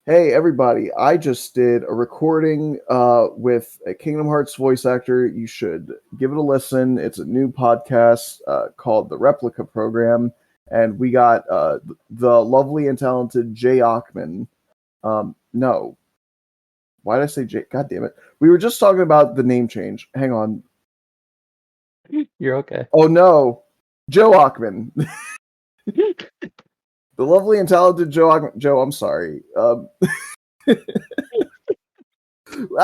Hey everybody, I just did a recording with a Kingdom Hearts voice actor. You should give it a listen. It's a new podcast called The Replica Program, and we got the lovely and talented Jay Ockman. No, why did I say Jay? God damn it. We were just talking about the name change. Hang on. You're okay. Oh no, Joe Ockman. The lovely and talented Joe Ockman. Joe, I'm sorry. I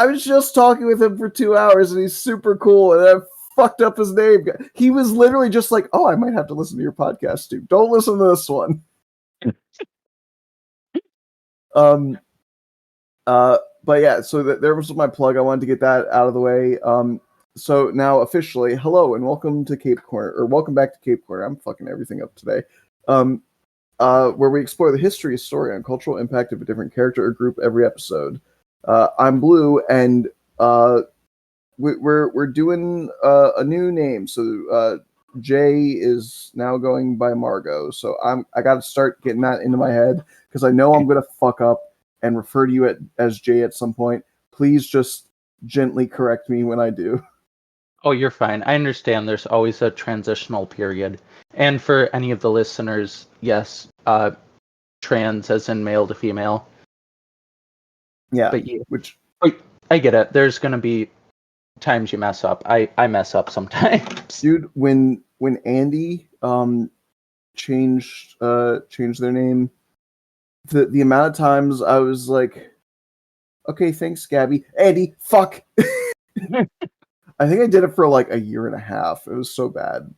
was just talking with him for 2 hours and he's super cool, and I fucked up his name. He was literally just like, "Oh, I might have to listen to your podcast too. Don't listen to this one." um but yeah, so there was my plug. I wanted to get that out of the way. So now officially, hello and welcome to Cape Corner, or welcome back to Cape Corner. I'm fucking everything up today. Where we explore the history, story, and cultural impact of a different character or group every episode. I'm Blue, and we're doing a new name. So Jay is now going by Margo. So I got to start getting that into my head because I know I'm gonna fuck up and refer to you as Jay at some point. Please just gently correct me when I do. Oh, you're fine. I understand there's always a transitional period. And for any of the listeners, yes, trans as in male to female. Yeah, But I get it. There's going to be times you mess up. I mess up sometimes. dude. When Andy changed their name, the amount of times I was like, okay, thanks, Gabby. Andy, fuck. I think I did it for like a year and a half. It was so bad.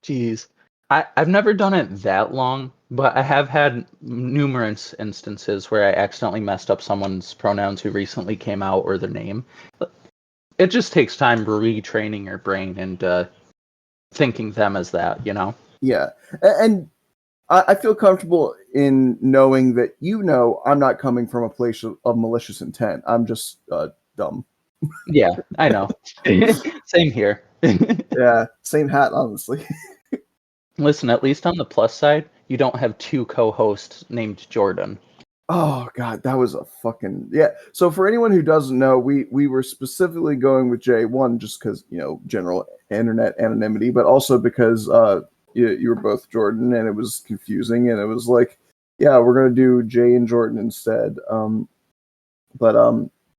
Jeez. I've never done it that long, but I have had numerous instances where I accidentally messed up someone's pronouns who recently came out or their name. It just takes time retraining your brain and thinking them as that, you know? Yeah. And I feel comfortable in knowing that I'm not coming from a place of malicious intent. I'm just dumb. Yeah, I know. Same here. Yeah, same hat, honestly. Listen, at least on the plus side, you don't have two co-hosts named Jordan. Oh god, that was a fucking yeah. So for anyone who doesn't know, we were specifically going with J1 just because general internet anonymity, but also because you were both Jordan and it was confusing, and it was like, yeah, we're gonna do Jay and Jordan instead.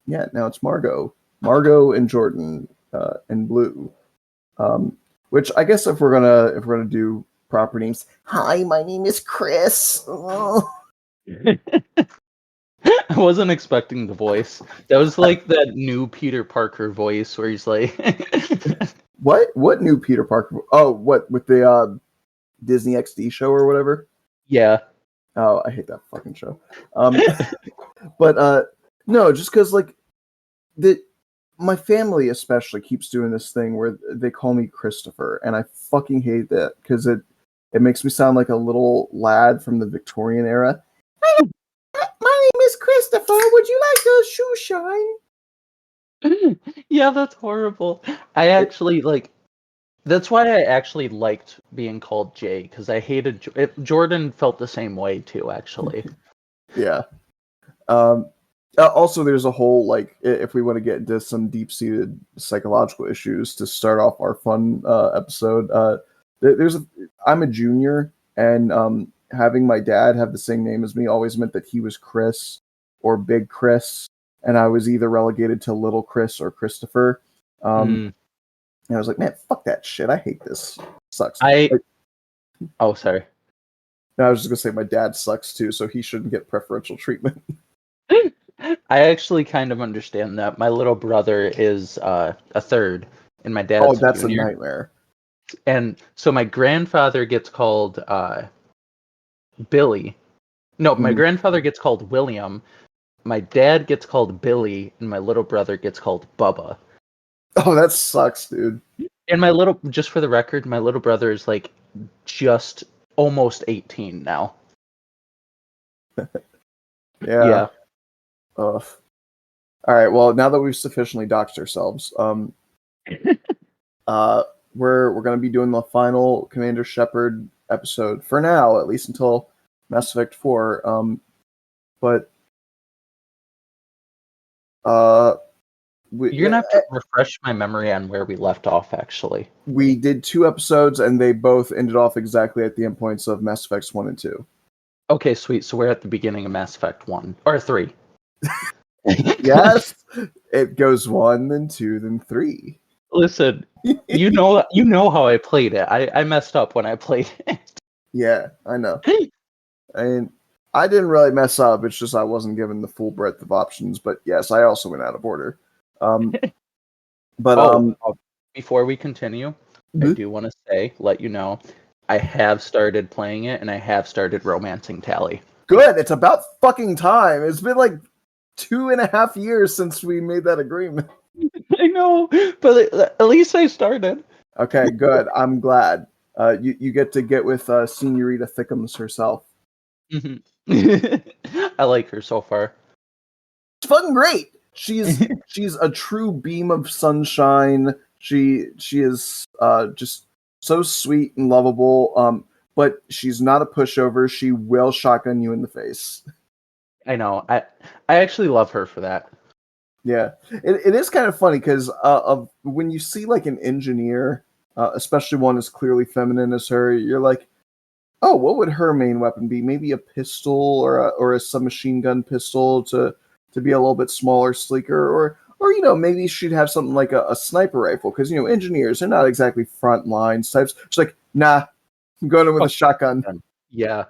Yeah, now it's Margo and Jordan and Blue. Which I guess if we're gonna do proper names, hi, my name is Chris. Oh. I wasn't expecting the voice. That was like that new Peter Parker voice where he's like What new Peter Parker? Oh, what with the Disney XD show or whatever? Yeah. Oh, I hate that fucking show. But no, just because like my family especially keeps doing this thing where they call me Christopher, and I fucking hate that because it makes me sound like a little lad from the Victorian era. My name is Christopher. Would you like a shoe shine? Yeah, that's horrible. I actually that's why I actually liked being called Jay, because I hated Jordan felt the same way too, actually. Yeah. Also, there's a whole if we want to get into some deep-seated psychological issues to start off our fun episode. I'm a junior, and having my dad have the same name as me always meant that he was Chris or Big Chris, and I was either relegated to Little Chris or Christopher. And I was like, man, fuck that shit. I hate this. Sucks. Oh, sorry. No, I was just gonna say my dad sucks too, so he shouldn't get preferential treatment. I actually kind of understand that. My little brother is a third, and my dad's that's junior. a nightmare. And so my grandfather gets called Billy. No, my grandfather gets called William. My dad gets called Billy, and my little brother gets called Bubba. Oh, that sucks, dude. And just for the record, my little brother is like just almost 18 now. Yeah. Ugh. All right. Well, now that we've sufficiently doxed ourselves, we're gonna be doing the final Commander Shepard episode for now, at least until Mass Effect 4. but You're gonna have to refresh my memory on where we left off. Actually, we did 2 episodes, and they both ended off exactly at the endpoints of Mass Effects 1 and 2. Okay, sweet. So we're at the beginning of Mass Effect 1 or 3. Yes, it goes 1, then 2, then 3. Listen, you know how I played it. I messed up when I played it. Yeah, I know. And I didn't really mess up. It's just I wasn't given the full breadth of options. But yes, I also went out of order. Before we continue, I do want to let you know, I have started playing it, and I have started romancing Tally. Good. It's about fucking time. It's been like 2.5 years since we made that agreement. I know, but at least I started. Okay, good. I'm glad. You get to get with Senorita Thickums herself. I like her so far. It's fucking great. She's a true beam of sunshine. She is just so sweet and lovable. But she's not a pushover. She will shotgun you in the face. I know. I actually love her for that. Yeah, it is kind of funny because of when you see like an engineer, especially one as clearly feminine as her, you're like, oh, what would her main weapon be? Maybe a pistol or a submachine gun pistol to be a little bit smaller, sleeker, or maybe she'd have something like a sniper rifle because engineers are not exactly front lines types. She's like, nah, I'm going in with a shotgun. Yeah.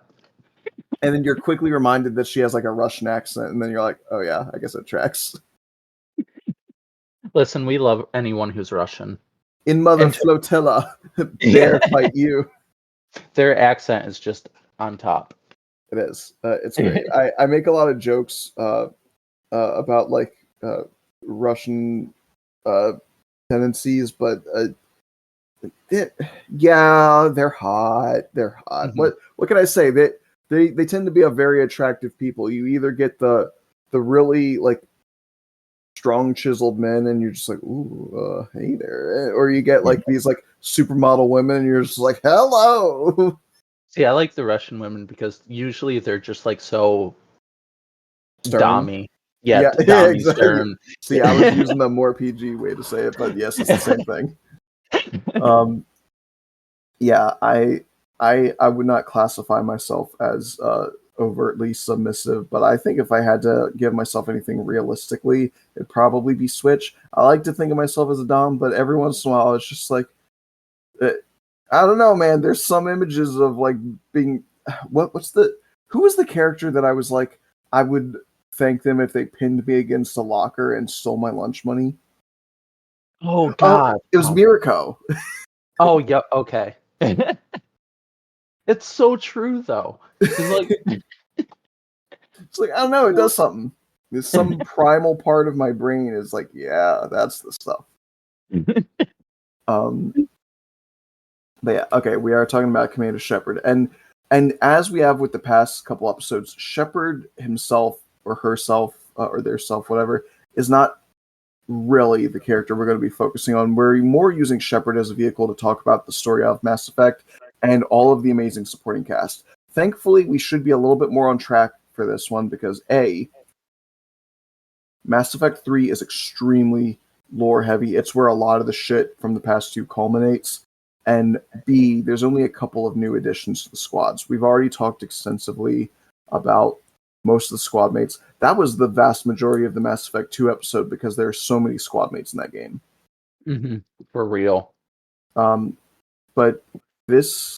And then you're quickly reminded that she has like a Russian accent, and then you're like, oh yeah, I guess it tracks. Listen, we love anyone who's Russian. In Mother Flotilla, dare fight you. Their accent is just on top. It is. It's great. I make a lot of jokes about like Russian tendencies, but yeah, they're hot. They're hot. Mm-hmm. What can I say? They tend to be a very attractive people. You either get the really like strong chiseled men, and you're just like, ooh, hey there, or you get like these like supermodel women, and you're just like, hello. See, I like the Russian women because usually they're just like so dommy. Yeah, dommy, exactly. stern. See, I was using the more PG way to say it, but yes, it's the same thing. Yeah, I would not classify myself as overtly submissive, but I think if I had to give myself anything realistically, it'd probably be Switch. I like to think of myself as a dom, but every once in a while, it's just like, I don't know, man. There's some images of like being, who was the character that I was like, I would thank them if they pinned me against a locker and stole my lunch money. Oh God, it was Mirko. Oh yeah, okay. It's so true though. Like, it's like I don't know, it does something. There's some primal part of my brain is like, yeah, that's the stuff. But yeah, okay, we are talking about Commander Shepard, and as we have with the past couple episodes, Shepard himself or herself or their self, whatever, is not really the character we're going to be focusing on. We're more using Shepard as a vehicle to talk about the story of Mass Effect and all of the amazing supporting cast. Thankfully, we should be a little bit more on track for this one because A, Mass Effect 3 is extremely lore heavy. It's where a lot of the shit from the past 2 culminates. And B, there's only a couple of new additions to the squads. We've already talked extensively about most of the squad mates. That was the vast majority of the Mass Effect 2 episode because there are so many squad mates in that game. Mm-hmm. For real. But this,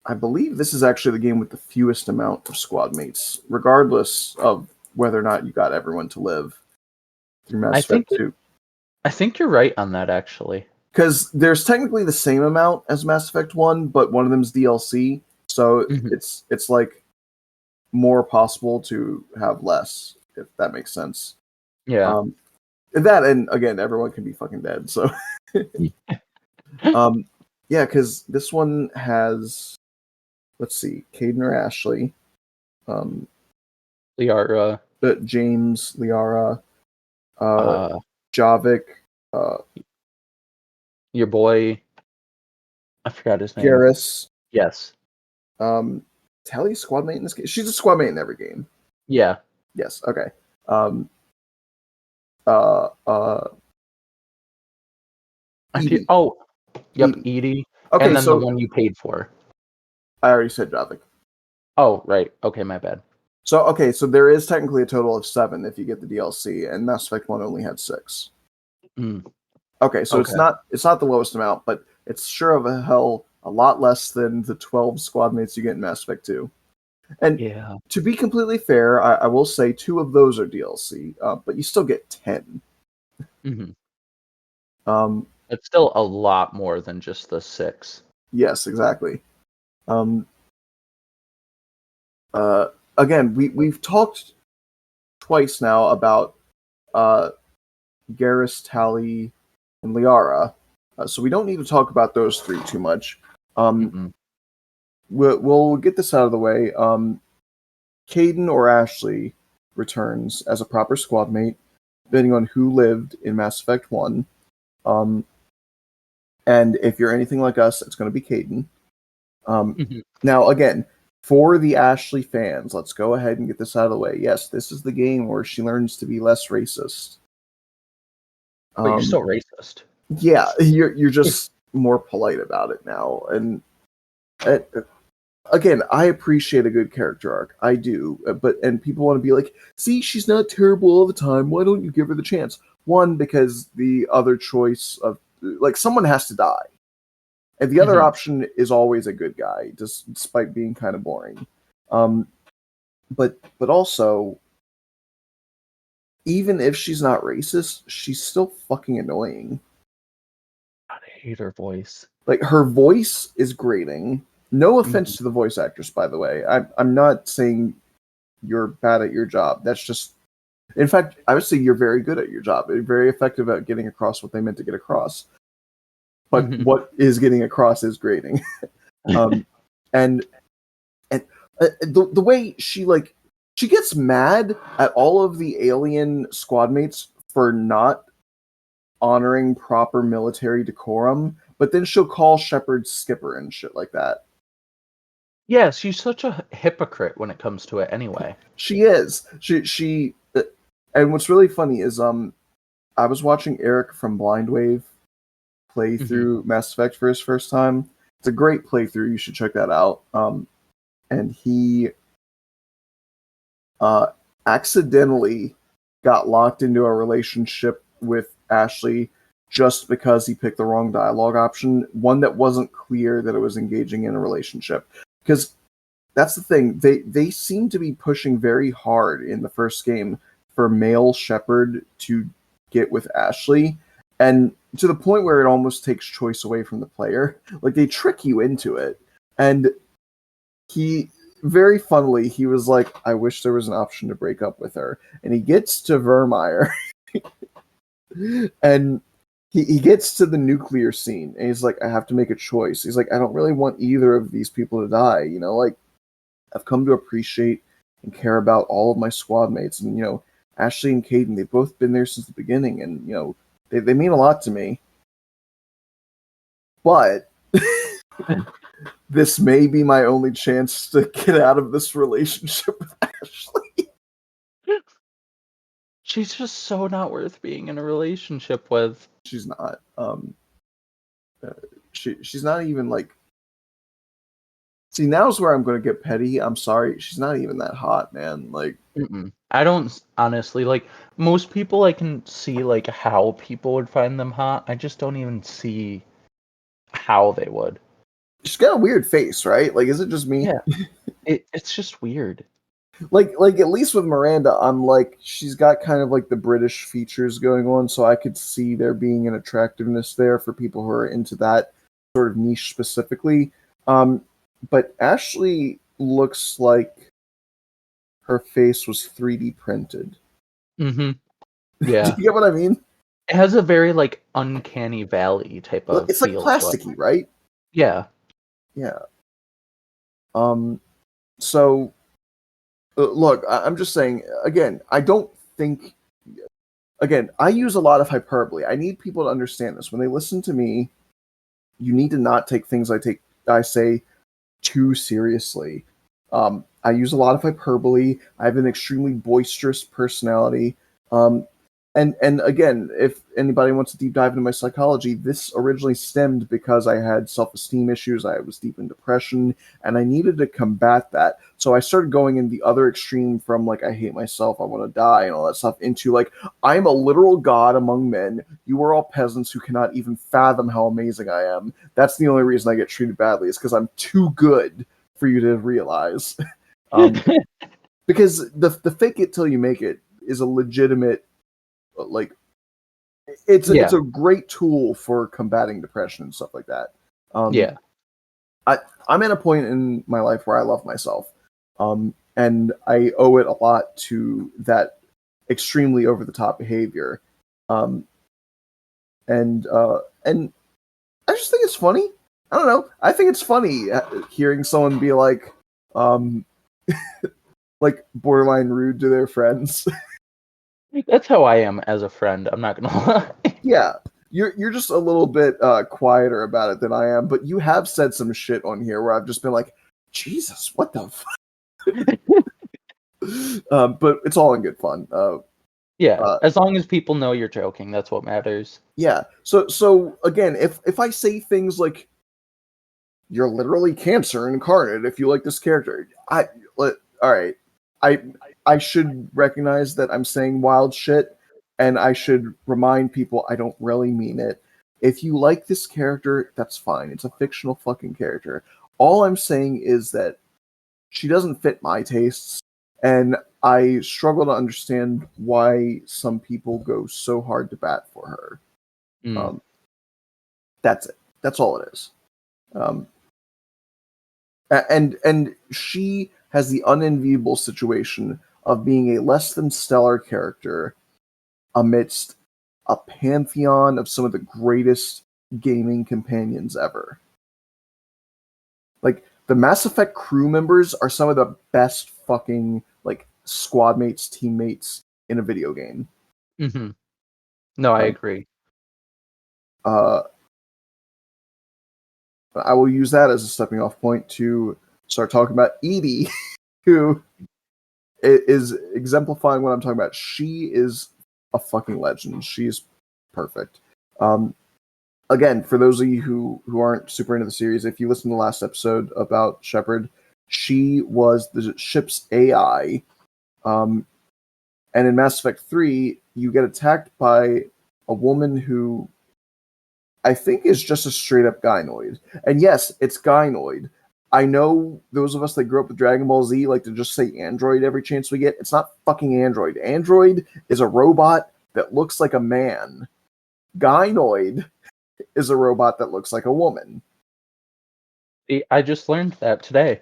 I believe this is actually the game with the fewest amount of squad mates, regardless of whether or not you got everyone to live through Mass Effect 2. I think you're right on that, actually. Because there's technically the same amount as Mass Effect 1, but one of them's DLC, so it's like more possible to have less, if that makes sense. Yeah. That, and again, everyone can be fucking dead, so... yeah, because this one has... Let's see, Caden or Ashley. Liara. James, Liara. Javik. Your boy... I forgot his name. Garrus. Yes. Tally squad mate in this game? She's a squad mate in every game. Yeah. Yes. Okay. Uh. Edie. Yep, Edie. Edie. Okay, And then the so one you paid for. I already said Javik. Oh, right. Okay, my bad. So there is technically a total of 7 if you get the DLC, and Mass Effect 1 only had 6. Mm. Okay, so Okay. it's not the lowest amount, but it's sure of a hell a lot less than the 12 squad mates you get in Mass Effect 2. And Yeah. to be completely fair, I will say 2 of those are DLC, but you still get 10. Mm-hmm. Um, It's still a lot more than just the 6. yes, exactly. Again, we've talked twice now about Garrus, Tally, and Liara, so we don't need to talk about those 3 too much. We'll get this out of the way. Kaidan or Ashley returns as a proper squad mate, depending on who lived in Mass Effect 1. And if you're anything like us, it's going to be Kaidan. Now, again, for the Ashley fans, let's go ahead and get this out of the way. Yes, this is the game where she learns to be less racist. But you're still racist. Yeah, you're just more polite about it now. And again, I appreciate a good character arc. I do. And people want to be like, see, she's not terrible all the time. Why don't you give her the chance? One, because the other choice of, like, someone has to die. And the other option is always a good guy, despite being kind of boring. But also, even if she's not racist, she's still fucking annoying. God, I hate her voice. Like, her voice is grating. No offense to the voice actress, by the way. I'm not saying you're bad at your job. That's just, in fact, I would say you're very good at your job. You're very effective at getting across what they meant to get across. But what is getting across is grating. And the way she gets mad at all of the alien squad mates for not honoring proper military decorum, but then she'll call Shepard Skipper and shit like that. Yeah, she's such a hypocrite when it comes to it anyway. She is. She and what's really funny is I was watching Eric from Blind Wave play through Mass Effect for his first time. It's a great playthrough. You should check that out. And he accidentally got locked into a relationship with Ashley just because he picked the wrong dialogue option, one that wasn't clear that it was engaging in a relationship. Because that's the thing, they seem to be pushing very hard in the first game for male Shepard to get with Ashley, and to the point where it almost takes choice away from the player. Like, they trick you into it. And he, very funnily, he was like, I wish there was an option to break up with her. And he gets to Vermeer, and he gets to the nuclear scene, and he's like, I have to make a choice. He's like, I don't really want either of these people to die, you know, like, I've come to appreciate and care about all of my squad mates, and, you know, Ashley and Kaidan, they've both been there since the beginning, and, you know, they mean a lot to me. But this may be my only chance to get out of this relationship with Ashley. She's just so not worth being in a relationship with. She's not. She's not even like. See, now's where I'm going to get petty. I'm sorry, she's not even that hot, man. Like, I don't honestly like most people. I can see like how people would find them hot. I just don't even see how they would. she's got a weird face, right? Like, is it just me? Yeah, it's just weird. Like at least with Miranda, I'm like, she's got kind of like the British features going on, so I could see there being an attractiveness there for people who are into that sort of niche specifically. But Ashley looks like her face was 3D printed. Yeah. Do you get what I mean? It has a very like uncanny valley type of It's like feel plasticky, right? Yeah. Yeah. So look, I'm just saying, again, I don't think, again, I use a lot of hyperbole. I need people to understand this. When they listen to me, you need to not take things I say too seriously. I use a lot of hyperbole. I have an extremely boisterous personality. Um, and again, if anybody wants to deep dive into my psychology, this originally stemmed because I had self-esteem issues. I was deep in depression, and I needed to combat that. So I started going in the other extreme from like I hate myself, I want to die, and all that stuff into like I'm a literal god among men. You are all peasants who cannot even fathom how amazing I am. That's the only reason I get treated badly is because I'm too good for you to realize. Um, because the fake it till you make it is a legitimate like it's Yeah. a great tool for combating depression and stuff like that. Um, Yeah. I'm at a point in my life where I love myself, and I owe it a lot to that extremely over the top behavior, um, and I just think it's funny. I don't know. I think it's funny hearing someone be um, like borderline rude to their friends. That's how I am as a friend. I'm not gonna lie. Yeah, you're just a little bit quieter about it than I am, but you have said some shit on here where I've just been like, Jesus, what the fuck? But it's all in good fun. Yeah. Uh, As long as people know you're joking, that's what matters. yeah. So again, if I say things like you're literally cancer incarnate if you like this character, all right. I I should recognize that I'm saying wild shit, and I should remind people I don't really mean it. If you like this character, that's fine. It's a fictional fucking character. All I'm saying is that she doesn't fit my tastes, and I struggle to understand why some people go so hard to bat for her. Mm. That's it. That's all it is. Um, and she has the unenviable situation of being a less than stellar character amidst a pantheon of some of the greatest gaming companions ever. Like the Mass Effect crew members are some of the best fucking like squad mates, teammates in a video game. Hmm. No, I Um, agree. uh, I will use that as a stepping off point to start talking about Edie, who is exemplifying what I'm talking about. She is a fucking legend. She is perfect. Um, Again, for those of you who aren't super into the series, if you listen to the last episode about Shepard, she was the ship's AI. Um, and in Mass Effect 3, you get attacked by a woman who I think is just a straight up gynoid. And yes, it's gynoid. I know those of us that grew up with Dragon Ball Z like to just say android every chance we get. It's not fucking android. Android is a robot that looks like a man. Gynoid is a robot that looks like a woman. I just learned that today.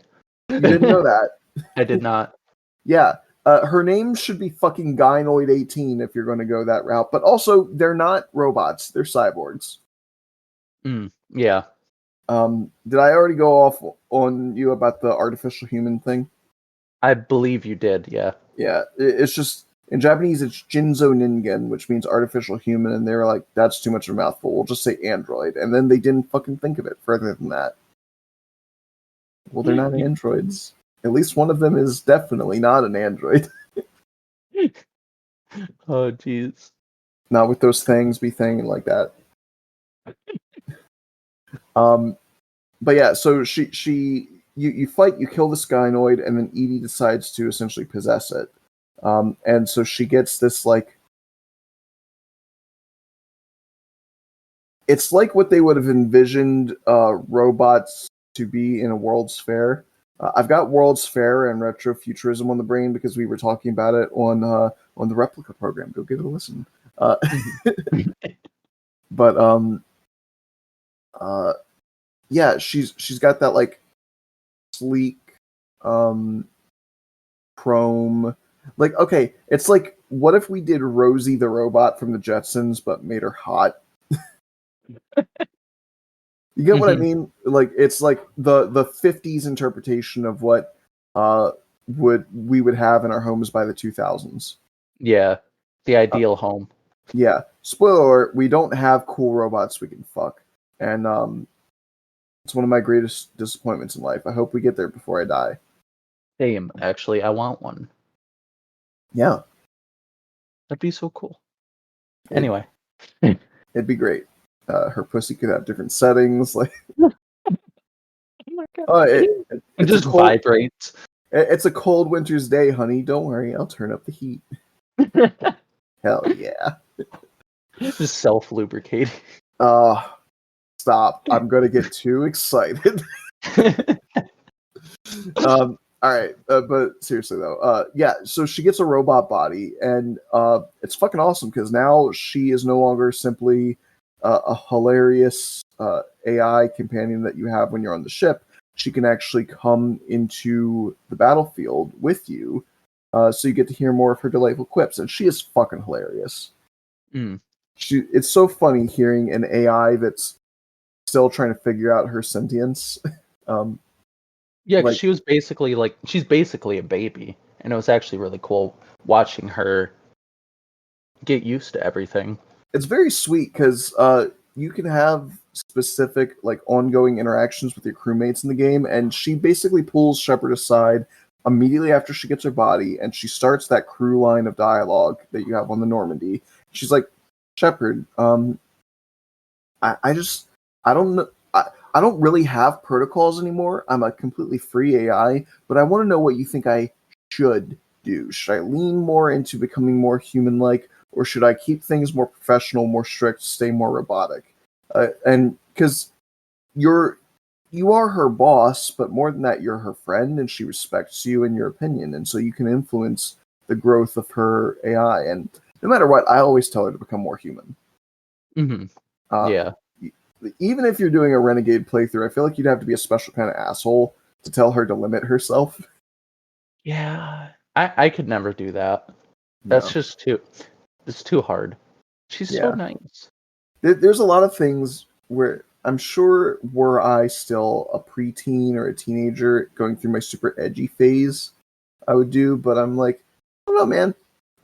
You didn't know that? I did not. Yeah. Her name should be fucking Gynoid 18 if you're going to go that route. But also, they're not robots. They're cyborgs. Yeah. Did I already go off on you about the artificial human thing? I believe you did, yeah. Yeah. It's just, in Japanese, it's Jinzo Ningen, which means artificial human. And they were like, that's too much of a mouthful. We'll just say android. And then they didn't fucking think of it further than that. Well, they're not androids. At least one of them is definitely not an android. Oh, jeez. Not with those things be thinging like that. Um, but yeah, so you fight, you kill this gynoid, and then Edie decides to essentially possess it. And so she gets this like, it's like what they would have envisioned robots to be in a World's Fair. I've got World's Fair and retrofuturism on the brain because we were talking about it on the Replica program. Go give it a listen. But uh, yeah, she's got that like sleek, um, chrome. Like, okay, it's like what if we did Rosie the robot from the Jetsons, but made her hot? You get what I mean? Like, it's like the 50s interpretation of what uh would have in our homes by the 2000s. Yeah. The Uh, ideal home. yeah. Spoiler alert, we don't have cool robots we can fuck. And it's one of my greatest disappointments in life. I hope we get there before I die. Same, actually. I want one. Yeah, That'd be so cool. it, Anyway. it'd be great. Her pussy could have different settings. Like, Oh my god. It it's a just cold, vibrates. it's a cold winter's day, honey. Don't worry, I'll turn up the heat. Hell yeah. Just self-lubricating. Stop. I'm gonna get too excited. All right, but seriously though, yeah. So she gets a robot body, and it's fucking awesome because now she is no longer simply a hilarious AI companion that you have when you're on the ship. She can actually come into the battlefield with you, so you get to hear more of her delightful quips, and she is fucking hilarious. Mm. It's so funny hearing an AI that's still trying to figure out her sentience. Yeah, because Like, she's basically a baby, and it was actually really cool watching her get used to everything. it's very sweet because you can have specific like ongoing interactions with your crewmates in the game, and she basically pulls Shepard aside immediately after she gets her body, and she starts that crew line of dialogue that you have on the Normandy. She's like, Shepard, I just I don't know. I don't really have protocols anymore. I'm a completely free AI, but I want to know what you think I should do. Should I lean more into becoming more human-like, or should I keep things more professional, more strict, stay more robotic? And because you are her boss, but more than that, you're her friend, and she respects you and your opinion, and so you can influence the growth of her AI. And no matter what, I always tell her to become more human. Mm-hmm. Uh, Yeah. Even if you're doing a renegade playthrough, I feel like you'd have to be a special kind of asshole to tell her to limit herself. Yeah. I could never do that. That's No. just it's too hard. She's so Yeah. nice. There's a lot of things where I'm sure were I still a preteen or a teenager going through my super edgy phase, I would do, but I'm like, I don't know, man.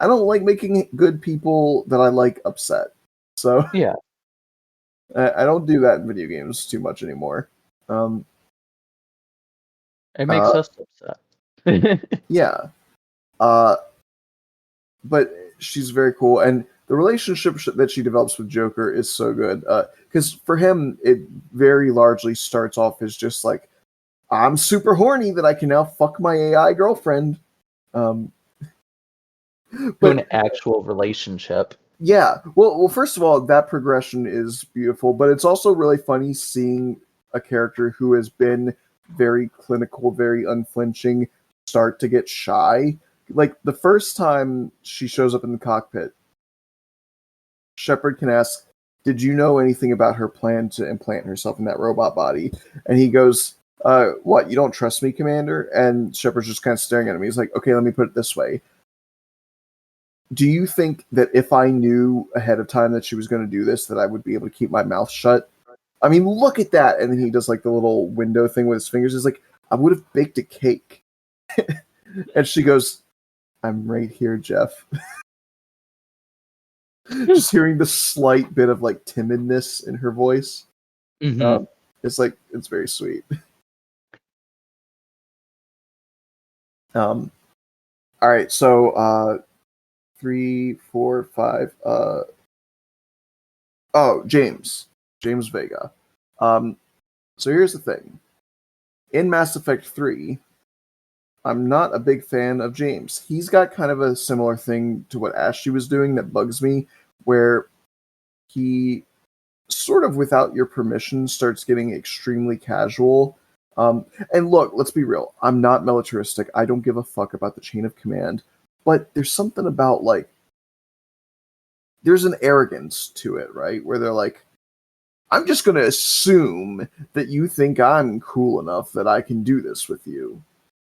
I don't like making good people that I like upset. So Yeah. I don't do that in video games too much anymore. Um, It makes uh, us upset. yeah. But she's very cool, and the relationship that she develops with Joker is so good. Because for him, it very largely starts off as just like, I'm super horny that I can now fuck my AI girlfriend. Um, To an but actual relationship. yeah, well, first of all, that progression is beautiful, but it's also really funny seeing a character who has been very clinical, very unflinching, start to get shy. Like the first time she shows up in the cockpit, Shepard can ask, "Did you know anything about her plan to implant herself in that robot body?" And he goes, "What? You don't trust me, Commander?" And Shepard's just kind of staring at him. He's like, "Okay, let me put it this way. Do you think that if I knew ahead of time that she was going to do this, that I would be able to keep my mouth shut? I mean, look at that." And then he does like the little window thing with his fingers. He's like, "I would have baked a cake." And she goes, "I'm right here, Jeff." Just hearing the slight bit of like timidness in her voice. Mm-hmm. It's like it's very sweet. All right, so 3, 4, 5. Oh, James Vega. So here's the thing. In Mass Effect 3, I'm not a big fan of James. He's got kind of a similar thing to what Ashley was doing that bugs me, where he sort of without your permission starts getting extremely casual. And look, let's be real. I'm not militaristic. I don't give a fuck about the chain of command. But there's something about like there's an arrogance to it, right? Where they're like, I'm just going to assume that you think I'm cool enough that I can do this with you.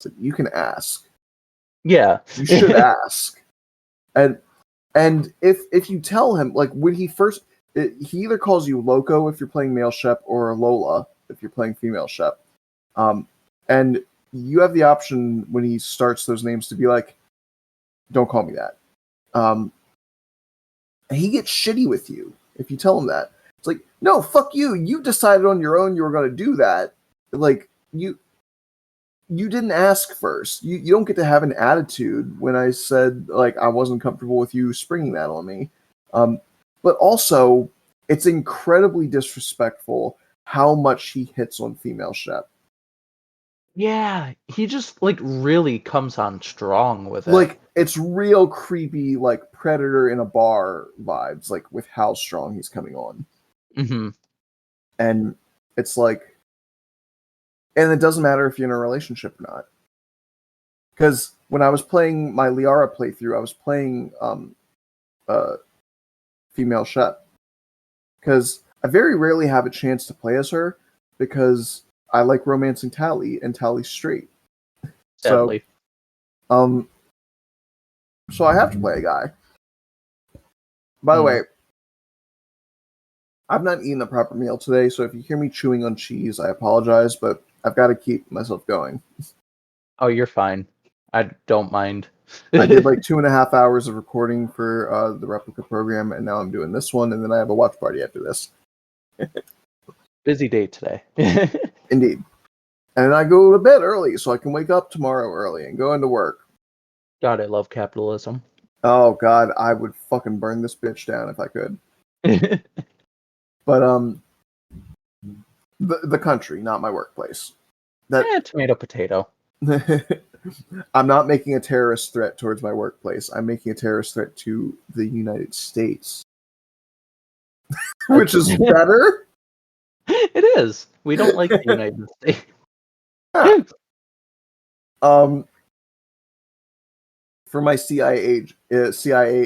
So you can ask. Yeah. You should ask. And if you tell him like when he first he either calls you Loco if you're playing male Shep or Lola if you're playing female Shep. And you have the option when he starts those names to be like, don't call me that. And he gets shitty with you if you tell him that. It's like, no, fuck you. You decided on your own you were going to do that. Like, you didn't ask first. You don't get to have an attitude when I said like I wasn't comfortable with you springing that on me. But also, it's incredibly disrespectful how much he hits on female Shep. Yeah, he just like really comes on strong with it. Like it's real creepy, like Predator in a bar vibes, like with how strong he's coming on. Mm-hmm. And it's like, and it doesn't matter if you're in a relationship or not. Because when I was playing my Liara playthrough, I was playing female Shep. Because I very rarely have a chance to play as her because I like romancing Tally and Tally's straight. Sadly. So I have to play a guy. By the way, I've not eaten a proper meal today, so if you hear me chewing on cheese, I apologize, but I've got to keep myself going. Oh, you're fine. I don't mind. I did like 2.5 hours of recording for the replica program, and now I'm doing this one, and then I have a watch party after this. Busy day today. Indeed. And then I go to bed early, so I can wake up tomorrow early and go into work. God, I love capitalism. Oh, God, I would fucking burn this bitch down if I could. But, the country, not my workplace. Tomato, potato. I'm not making a terrorist threat towards my workplace. I'm making a terrorist threat to the United States. Which is better? It is. We don't like the United States. For my CIA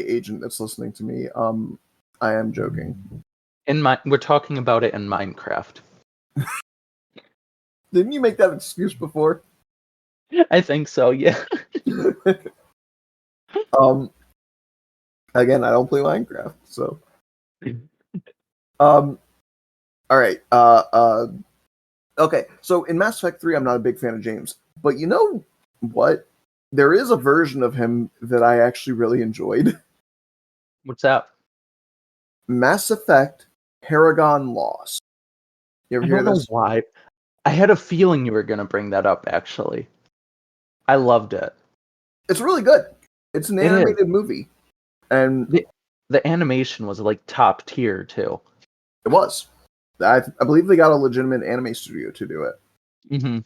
agent that's listening to me, I am joking. We're talking about it in Minecraft. Didn't you make that excuse before? I think so, yeah. Again, I don't play Minecraft, so. All right. Okay. So in Mass Effect 3, I'm not a big fan of James, but you know what? There is a version of him that I actually really enjoyed. What's that? Mass Effect Paragon Lost. You ever I hear don't know this? why. I had a feeling you were going to bring that up, actually. I loved it. It's really good. It's an animated movie. And the animation was like top tier, too. It was. I believe they got a legitimate anime studio to do it. Mm-hmm.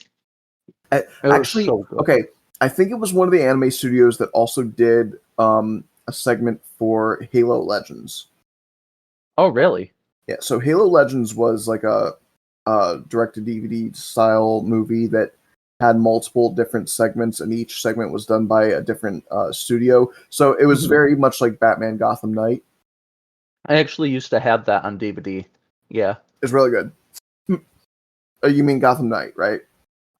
Actually, so good. Okay, I think it was one of the anime studios that also did a segment for Halo Legends. Oh, really? Yeah, so Halo Legends was like a direct-to-DVD style movie that had multiple different segments, and each segment was done by a different studio. So it was very much like Batman Gotham Knight. I actually used to have that on DVD. Yeah. It's really good. You mean Gotham Knight, right?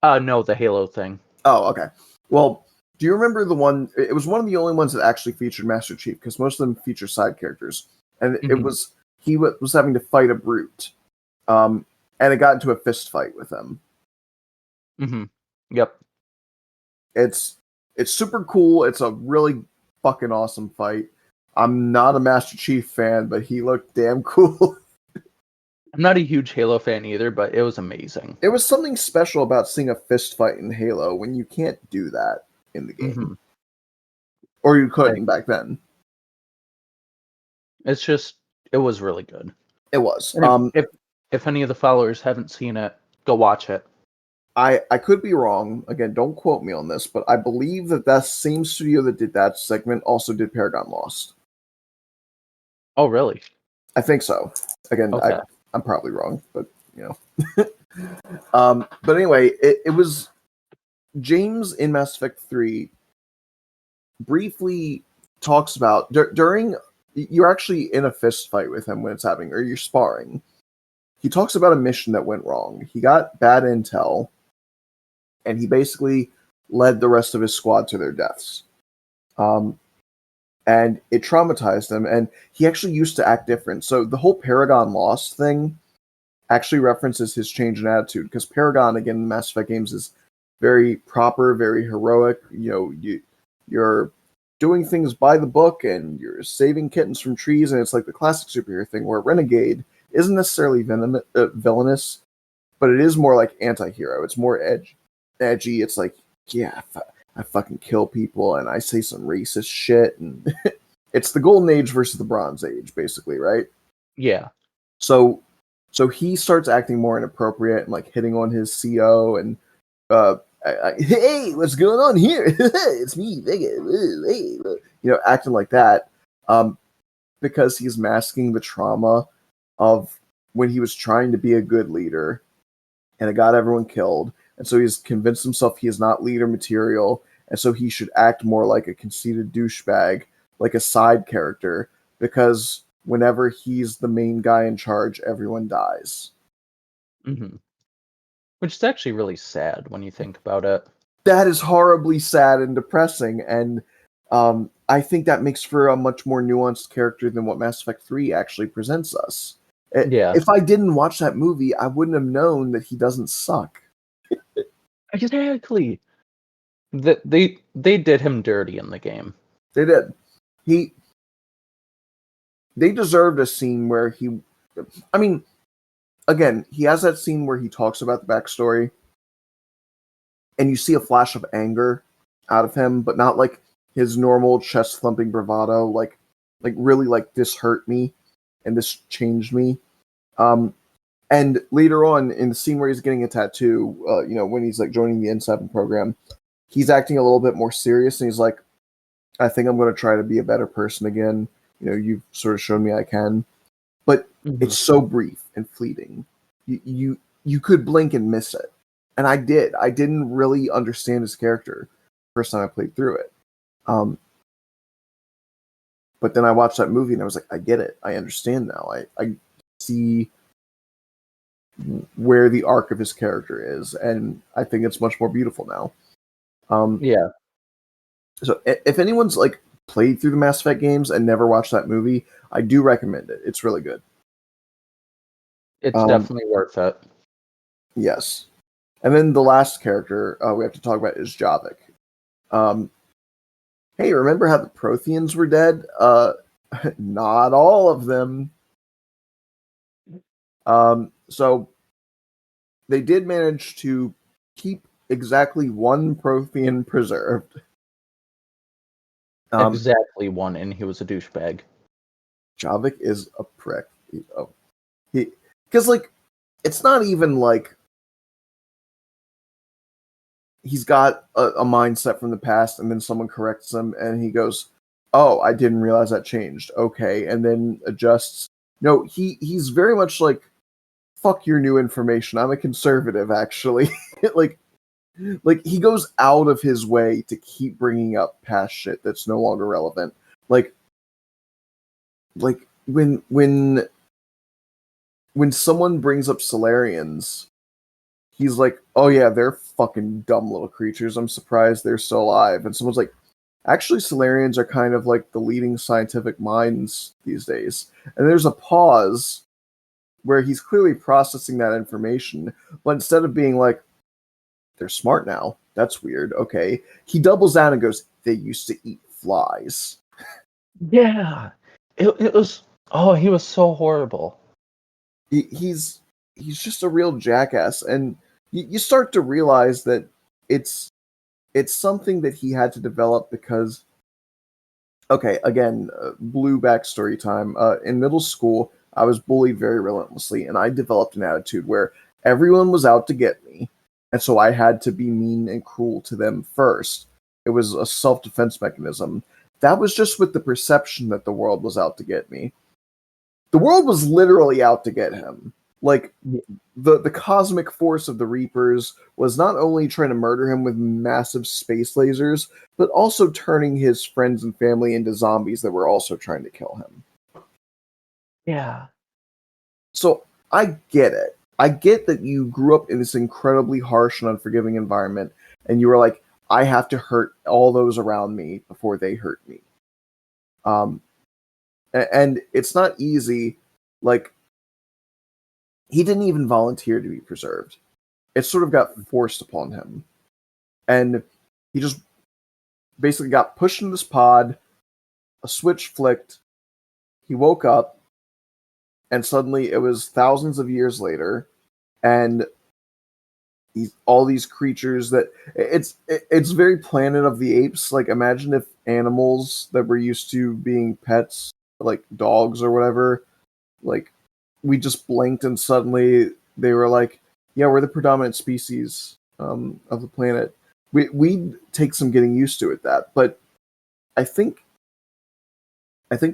No, the Halo thing. Oh, okay. Well, do you remember the one? It was one of the only ones that actually featured Master Chief, because most of them feature side characters, and it was he was having to fight a brute, and it got into a fist fight with him. Mm-hmm. Yep. It's super cool. It's a really fucking awesome fight. I'm not a Master Chief fan, but he looked damn cool. I'm not a huge Halo fan either, but it was amazing. It was something special about seeing a fist fight in Halo when you can't do that in the game. Or you couldn't back then. It's just, it was really good. It was. If any of the followers haven't seen it, go watch it. I could be wrong. Again, don't quote me on this, but I believe that same studio that did that segment also did Paragon Lost. Oh, really? I think so. Again, okay. I'm probably wrong, but you know. But anyway, it was James in Mass Effect 3 briefly talks about during you're actually in a fist fight with him when it's happening, or you're sparring. He talks about a mission that went wrong. He got bad intel, and he basically led the rest of his squad to their deaths. And it traumatized him, and he actually used to act different. So the whole Paragon Lost thing actually references his change in attitude, because Paragon, again, in the Mass Effect games, is very proper, very heroic. You know, you're doing things by the book, and you're saving kittens from trees, and it's like the classic superhero thing, where Renegade isn't necessarily villainous, but it is more like anti-hero. It's more edge. edgy. It's like, yeah, I fucking kill people and I say some racist shit, and it's the Golden Age versus the Bronze Age, basically, right? Yeah. So he starts acting more inappropriate and like hitting on his CO and hey, what's going on here? It's me, Vega. Hey, acting like that, because he's masking the trauma of when he was trying to be a good leader and it got everyone killed. And so he's convinced himself he is not leader material, and so he should act more like a conceited douchebag, like a side character, because whenever he's the main guy in charge, everyone dies. Hmm. Which is actually really sad when you think about it. That is horribly sad and depressing, and I think that makes for a much more nuanced character than what Mass Effect 3 actually presents us. Yeah. If I didn't watch that movie, I wouldn't have known that he doesn't suck. Exactly. They did him dirty in the game. They did. They deserved a scene where he, I mean, again, he has that scene where he talks about the backstory, and you see a flash of anger out of him, but not like his normal chest thumping bravado, like really like this hurt me and this changed me. And later on in the scene where he's getting a tattoo, when he's like joining the N7 program, he's acting a little bit more serious, and he's like, I think I'm going to try to be a better person again. You've sort of shown me I can, but it's so brief and fleeting. You could blink and miss it, and I did. I didn't really understand his character first time I played through it. But then I watched that movie and I was like, I get it. I understand now. I see where the arc of his character is, and I think it's much more beautiful now. Yeah. So if anyone's like played through the Mass Effect games and never watched that movie, I do recommend it. It's really good. It's definitely worth it. Yes. And then the last character we have to talk about is Javik. Hey, remember how the Protheans were dead? Not all of them. So they did manage to keep exactly one Prothean preserved. Exactly one, and he was a douchebag. Javik is a prick. Because like, it's not even like he's got a mindset from the past, and then someone corrects him, and he goes, "Oh, I didn't realize that changed. Okay," and then adjusts. No, he's very much like, "Fuck your new information. I'm a conservative, actually." like he goes out of his way to keep bringing up past shit that's no longer relevant. Like when someone brings up Solarians, he's like, "Oh yeah, they're fucking dumb little creatures. I'm surprised they're still alive." And someone's like, "Actually, Solarians are kind of like the leading scientific minds these days." And there's a pause where he's clearly processing that information, but instead of being like, "They're smart now. That's weird." Okay, he doubles down and goes, "They used to eat flies." Yeah. It was. Oh, he was so horrible. He's just a real jackass, and you start to realize that it's something that he had to develop because, okay, again, blue backstory time. In middle school, I was bullied very relentlessly, and I developed an attitude where everyone was out to get me, and so I had to be mean and cruel to them first. It was a self-defense mechanism. That was just with the perception that the world was out to get me. The world was literally out to get him. Like, the cosmic force of the Reapers was not only trying to murder him with massive space lasers, but also turning his friends and family into zombies that were also trying to kill him. Yeah. So I get it. I get that you grew up in this incredibly harsh and unforgiving environment, and you were like, I have to hurt all those around me before they hurt me. And it's not easy. Like, he didn't even volunteer to be preserved. It sort of got forced upon him. And he just basically got pushed into this pod, a switch flicked, he woke up, and suddenly it was thousands of years later, and all these creatures that it's very Planet of the Apes. Like, imagine if animals that were used to being pets, like dogs or whatever, like we just blinked and suddenly they were like, yeah, we're the predominant species of the planet. We'd take some getting used to it, that, but I think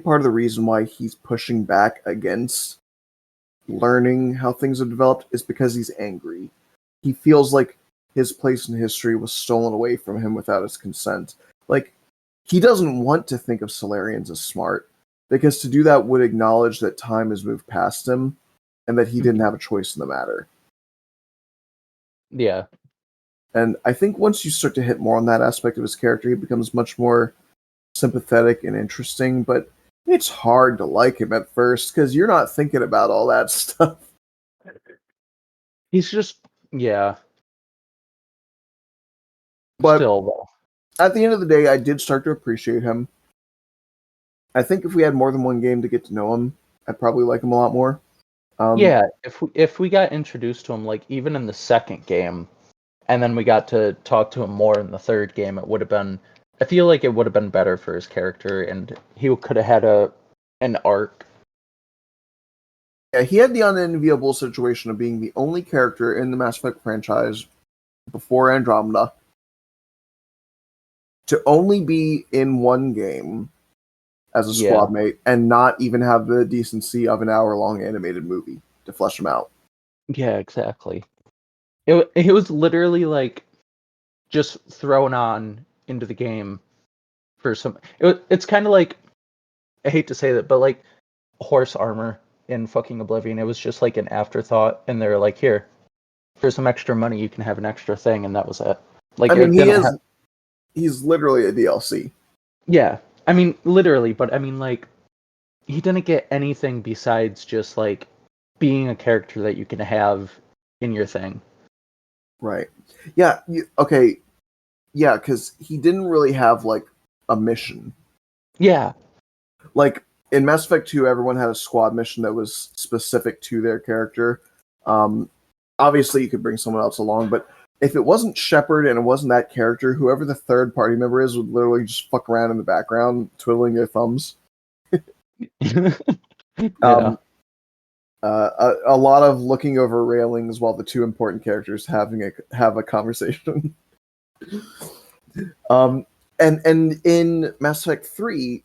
part of the reason why he's pushing back against learning how things have developed is because he's angry. He feels like his place in history was stolen away from him without his consent. Like, he doesn't want to think of Solarians as smart, because to do that would acknowledge that time has moved past him and that he didn't have a choice in the matter. Yeah. And I think once you start to hit more on that aspect of his character, he becomes much more sympathetic and interesting, but it's hard to like him at first because you're not thinking about all that stuff. He's just, yeah. But still, though. At the end of the day, I did start to appreciate him. I think if we had more than one game to get to know him, I'd probably like him a lot more. Yeah, if we got introduced to him, like, even in the second game, and then we got to talk to him more in the third game, it would have been, I feel like it would have been better for his character, and he could have had an arc. Yeah, he had the unenviable situation of being the only character in the Mass Effect franchise before Andromeda to only be in one game as a squad mate and not even have the decency of an hour-long animated movie to flesh him out. Yeah, exactly. It was literally like just thrown on into the game for some. It's kind of like, I hate to say that, but like horse armor in fucking Oblivion. It was just like an afterthought, and they're like, here, for some extra money, you can have an extra thing, and that was it. Like, I mean, he's literally a DLC. Yeah, I mean, literally, but I mean, like, he didn't get anything besides just like being a character that you can have in your thing. Right. Yeah. Okay. Yeah, because he didn't really have like a mission. Yeah. Like in Mass Effect 2, everyone had a squad mission that was specific to their character. Obviously, you could bring someone else along, but if it wasn't Shepard and it wasn't that character, whoever the third party member is would literally just fuck around in the background, twiddling their thumbs. Yeah. A lot of looking over railings while the two important characters have a conversation. And in Mass Effect 3,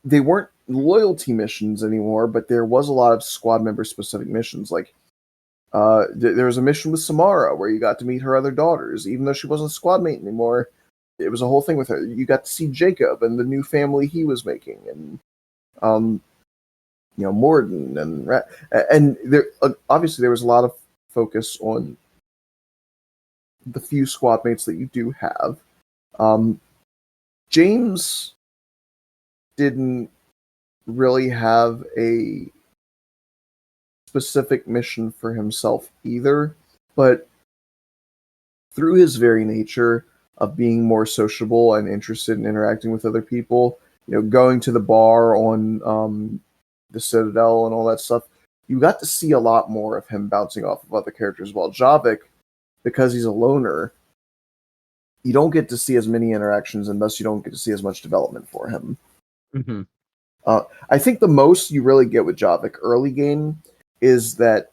they weren't loyalty missions anymore, but there was a lot of squad member specific missions. Like there was a mission with Samara where you got to meet her other daughters, even though she wasn't a squad mate anymore. It was a whole thing with her. You got to see Jacob and the new family he was making, and Morden and there. Obviously, there was a lot of focus on the few squad mates that you do have. James didn't really have a specific mission for himself either, but through his very nature of being more sociable and interested in interacting with other people, going to the bar on the Citadel and all that stuff, you got to see a lot more of him bouncing off of other characters. While Javik, because he's a loner, you don't get to see as many interactions, and thus you don't get to see as much development for him. Mm-hmm. I think the most you really get with Javik early game is that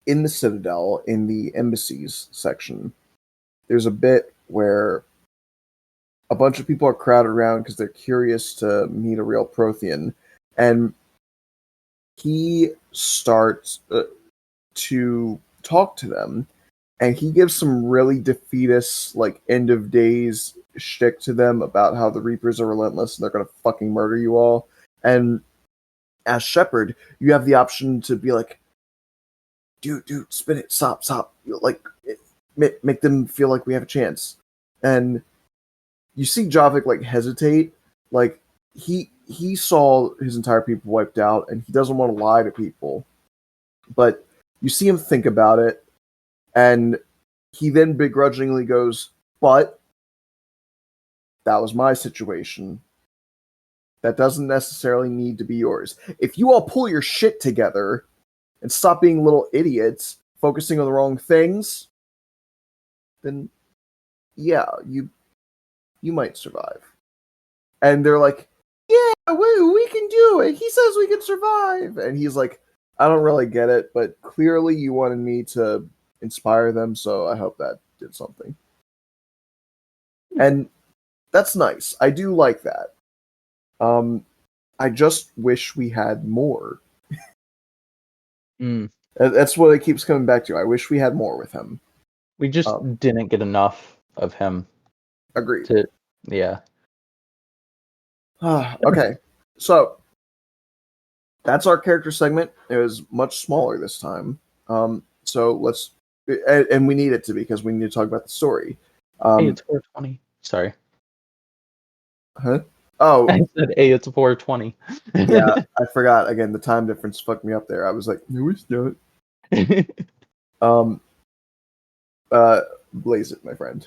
in the Citadel, in the embassies section, there's a bit where a bunch of people are crowded around because they're curious to meet a real Prothean, and he starts to talk to them, and he gives some really defeatist, like, end of days shtick to them about how the Reapers are relentless and they're gonna fucking murder you all. And as Shepard, you have the option to be like, dude, spin it, stop, like, make them feel like we have a chance. And you see Javik like hesitate, like he saw his entire people wiped out, and he doesn't want to lie to people. But you see him think about it, and he then begrudgingly goes, "But that was my situation. That doesn't necessarily need to be yours. If you all pull your shit together and stop being little idiots, focusing on the wrong things, then yeah, you might survive. And they're like, yeah, we can do it. He says we can survive. And he's like, I don't really get it, but clearly you wanted me to inspire them, so I hope that did something. And that's nice. I do like that. I just wish we had more. That's what it keeps coming back to. I wish we had more with him. We just didn't get enough of him. Agreed. Yeah. Okay, so that's our character segment. It was much smaller this time. So let's, and we need it to be because we need to talk about the story. Hey, it's 4:20. Sorry. Huh? Oh, I said, hey, it's 4:20. yeah, I forgot. Again, the time difference fucked me up there. I was like, no, it's not. Blaze it, my friend.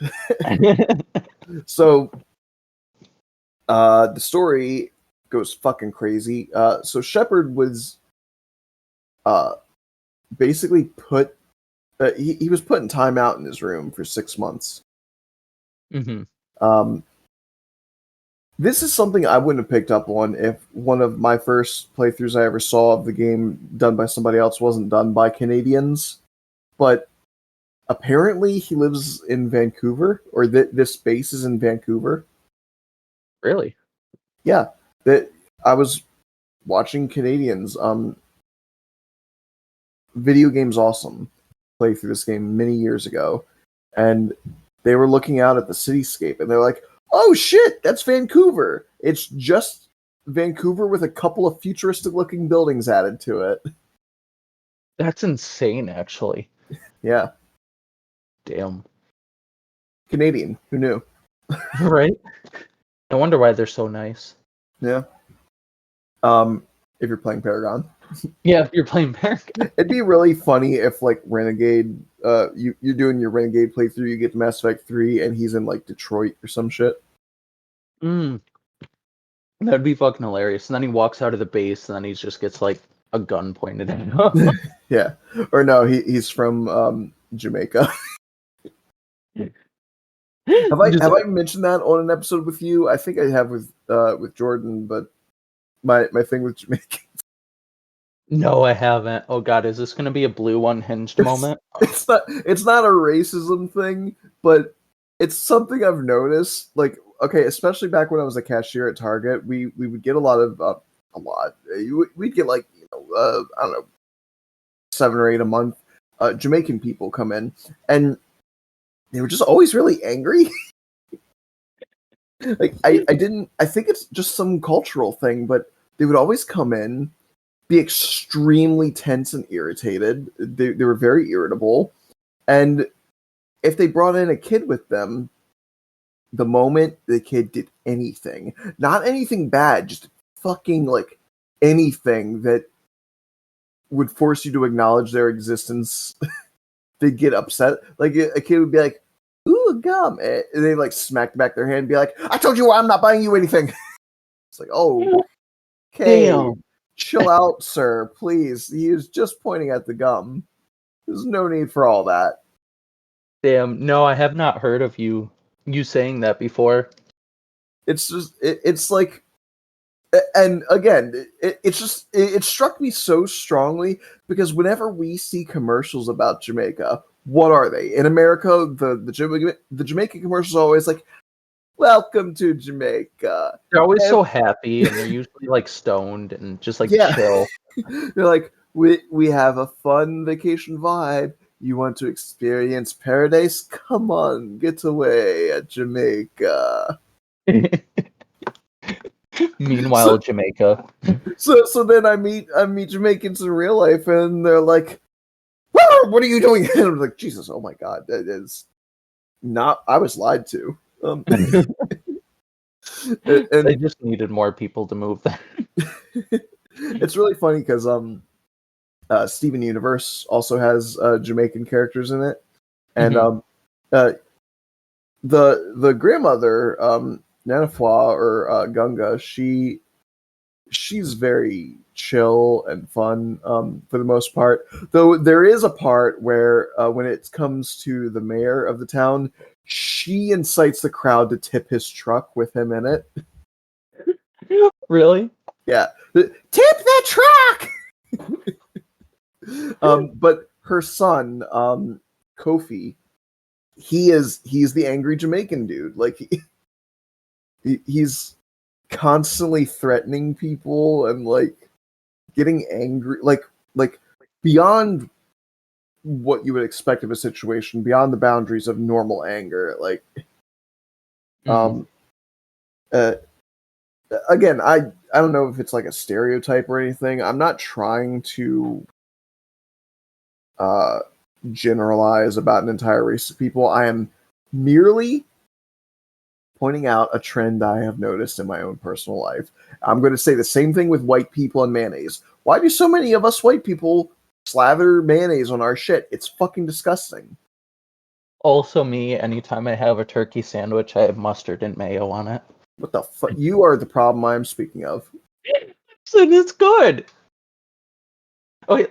So, the story goes fucking crazy. So Shepard was, basically put. He was put in timeout in his room for 6 months. Mm-hmm. This is something I wouldn't have picked up on if one of my first playthroughs I ever saw of the game done by somebody else wasn't done by Canadians. But apparently he lives in Vancouver, or this base is in Vancouver. Really? Yeah. That I was watching Canadians. Video Games Awesome play through this game many years ago, and they were looking out at the cityscape, and they're like, oh shit, that's Vancouver. It's just Vancouver with a couple of futuristic-looking buildings added to it. That's insane, actually. Yeah. Damn. Canadian. Who knew? Right? I wonder why they're so nice. Yeah. If you're playing Paragon. Yeah, if you're playing Paragon. It'd be really funny if, like, Renegade, you're doing your Renegade playthrough, you get to Mass Effect 3, and he's in, like, Detroit or some shit. That'd be fucking hilarious. And then he walks out of the base, and then he just gets, like, a gun pointed at him. Yeah. Or no, he's from Jamaica. Have I mentioned that on an episode with you? I think I have with Jordan, but my thing with Jamaica. No, I haven't. Oh god, is this gonna be a blue unhinged moment? It's not a racism thing, but it's something I've noticed. Like, okay, especially back when I was a cashier at Target, we would get a lot. We'd get like, I don't know, 7 or 8 a month. Jamaican people come in, and they were just always really angry. Like, I think it's just some cultural thing, but they would always come in, be extremely tense and irritated. They were very irritable. And if they brought in a kid with them, the moment the kid did anything, not anything bad, just fucking like anything that would force you to acknowledge their existence, they'd get upset. Like, a kid would be like, ooh, gum. And they like smack back their hand and be like, I told you I'm not buying you anything. It's like, oh, okay. Damn. Chill out, sir, please. He was just pointing at the gum. There's no need for all that. Damn, no, I have not heard of you saying that before. It's just, it's like, and again, it struck me so strongly because whenever we see commercials about Jamaica, what are they? In America, the Jamaican commercials are always like, welcome to Jamaica. They're always so happy, and they're usually like stoned and just like chill. They're like, we have a fun vacation vibe. You want to experience paradise? Come on, get away at Jamaica. Meanwhile, Jamaica. So then I meet Jamaicans in real life, and they're like, "What are you doing?" And I'm like, Jesus, oh my god, that is not. I was lied to. And they just needed more people to move there. It's really funny because Steven Universe also has Jamaican characters in it, and the grandmother, Nanafwa or Gunga, she she's very chill and fun for the most part. Though there is a part where when it comes to the mayor of the town, she incites the crowd to tip his truck with him in it. Really? Yeah, tip the truck. But her son, Kofi, he's the angry Jamaican dude. Like he's constantly threatening people and like getting angry, like beyond what you would expect of a situation, beyond the boundaries of normal anger. Like, um, uh, again, I don't know if it's like a stereotype or anything. I'm not trying to generalize about an entire race of people. I am merely pointing out a trend I have noticed in my own personal life. I'm going to say the same thing with white people and mayonnaise. Why do so many of us white people slather mayonnaise on our shit? It's fucking disgusting. Also, me, anytime I have a turkey sandwich, I have mustard and mayo on it. What the fuck? You are the problem I'm speaking of. And it's good. Okay,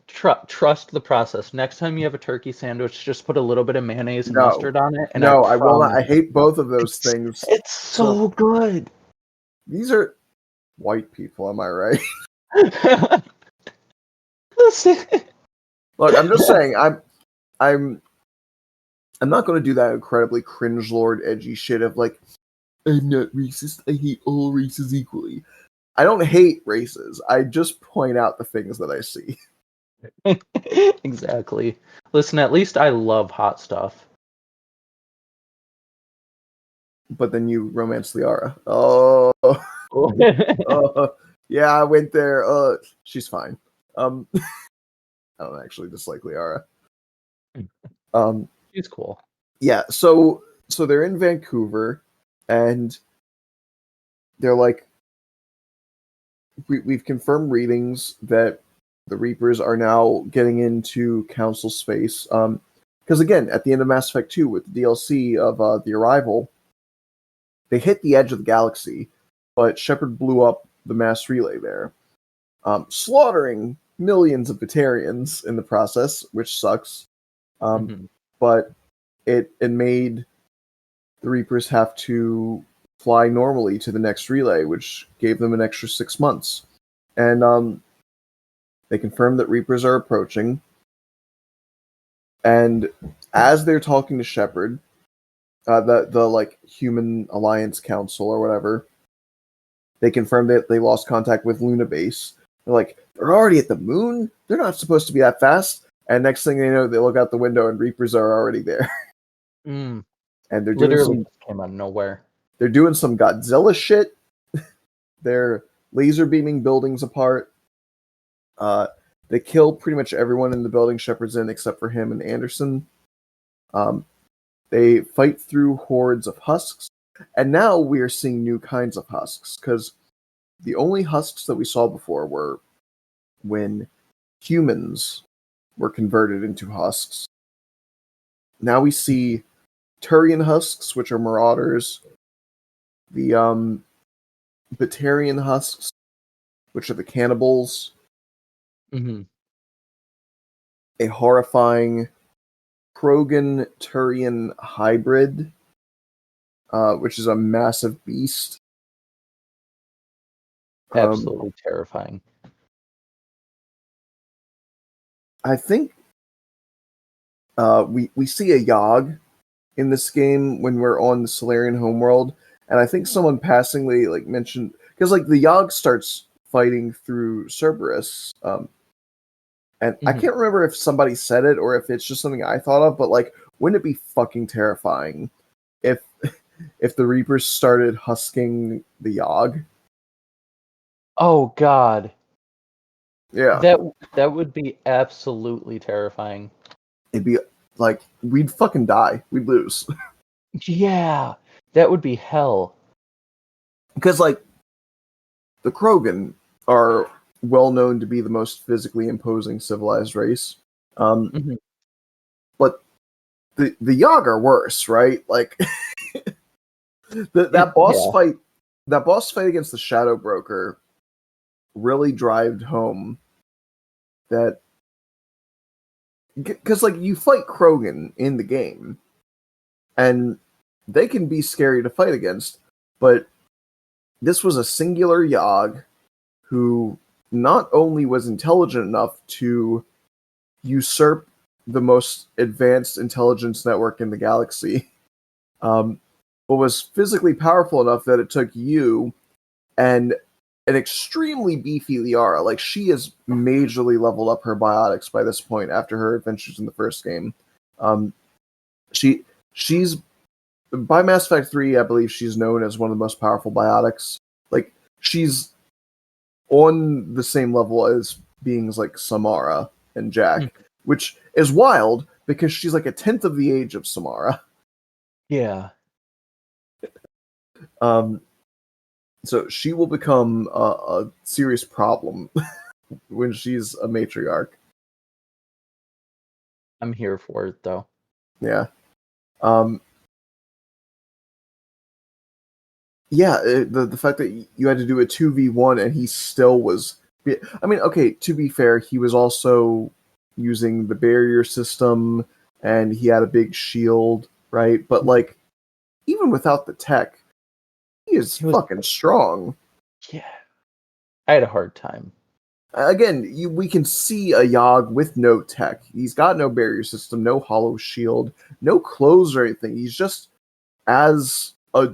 trust the process. Next time you have a turkey sandwich, just put a little bit of mayonnaise and No. mustard on it, and No, I I will not. promise. I hate both of those things. It's so good. These are white people, am I right? Listen. Look, I'm just saying, I'm not going to do that incredibly cringe lord edgy shit of like, I'm not racist. I hate all races equally. I don't hate races. I just point out the things that I see. Exactly. Listen, at least I love hot stuff. But then you romance Liara. Oh, yeah, I went there. She's fine. I don't actually dislike Liara. She's cool. Yeah, so they're in Vancouver, and they're like, we've confirmed readings that the Reapers are now getting into Council space. Because again, at the end of Mass Effect 2 with the DLC of the Arrival, they hit the edge of the galaxy, but Shepard blew up the mass relay there, slaughtering millions of Batarians in the process, which sucks. But it made the Reapers have to fly normally to the next relay, which gave them an extra 6 months. And they confirmed that Reapers are approaching. And as they're talking to Shepard, the like Human Alliance Council or whatever, they confirmed that they lost contact with Luna Base. They're like, they're already at the moon? They're not supposed to be that fast. And next thing they know, they look out the window and Reapers are already there. Mm. And they're Literally doing just came out of nowhere. they're doing some Godzilla shit. They're laser beaming buildings apart. They kill pretty much everyone in the building Shepard's in except for him and Anderson. They fight through hordes of husks. And now we are seeing new kinds of husks, because the only husks that we saw before were when humans were converted into husks. Now we see Turian husks, which are marauders. The Batarian husks, which are the cannibals. Mm-hmm. A horrifying Krogan Turian hybrid, which is a massive beast. Absolutely terrifying. I think we see a Yogg in this game when we're on the Solarian homeworld, and I think someone passingly like mentioned, because like the Yogg starts fighting through Cerberus, and I can't remember if somebody said it or if it's just something I thought of, but like, wouldn't it be fucking terrifying if if the Reapers started husking the Yogg? Oh God. Yeah. That would be absolutely terrifying. It'd be like, we'd fucking die. We'd lose. Yeah, that would be hell. Because, like, the Krogan are well known to be the most physically imposing civilized race. But the Yogg are worse, right? Like, that boss fight against the Shadow Broker really drive home that, because like you fight Krogan in the game, and they can be scary to fight against, but this was a singular Yogg who not only was intelligent enough to usurp the most advanced intelligence network in the galaxy, but was physically powerful enough that it took you and an extremely beefy Liara. Like, she has majorly leveled up her biotics by this point after her adventures in the first game. She's by Mass Effect 3, I believe she's known as one of the most powerful biotics. Like, she's on the same level as beings like Samara and Jack, which is wild because she's like a tenth of the age of Samara. Yeah. So she will become a serious problem when she's a matriarch. I'm here for it, though. Yeah. The fact that you had to do a 2v1 and he still was... I mean, okay, to be fair, he was also using the barrier system and he had a big shield, right? But, like, even without the tech, he is fucking strong. Yeah. I had a hard time. Again, we can see a Yogg with no tech. He's got no barrier system, no hollow shield, no clothes or anything. He's just as a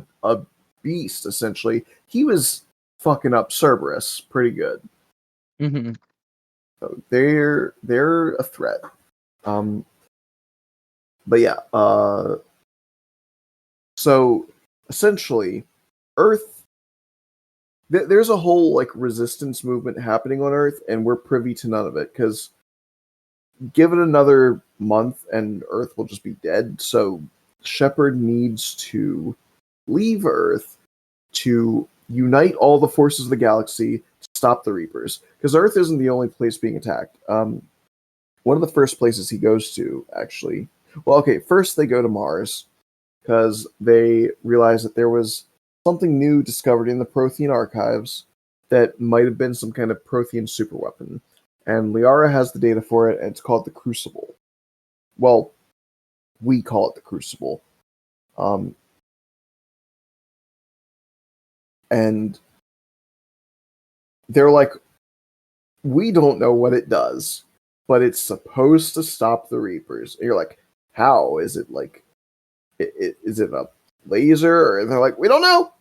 beast, essentially. He was fucking up Cerberus pretty good. Mm-hmm. So they're a threat. But yeah, so essentially, Earth, there's a whole like resistance movement happening on Earth, and we're privy to none of it because give it another month and Earth will just be dead. So Shepard needs to leave Earth to unite all the forces of the galaxy to stop the Reapers, because Earth isn't the only place being attacked. One of the first places he goes to, actually, well, okay, first they go to Mars because they realize that there was something new discovered in the Prothean archives that might have been some kind of Prothean superweapon, and Liara has the data for it, and it's called the Crucible. Well, we call it the Crucible. And they're like, we don't know what it does, but it's supposed to stop the Reapers. And you're like, how? Is it like, is it a laser? Or they're like, we don't know.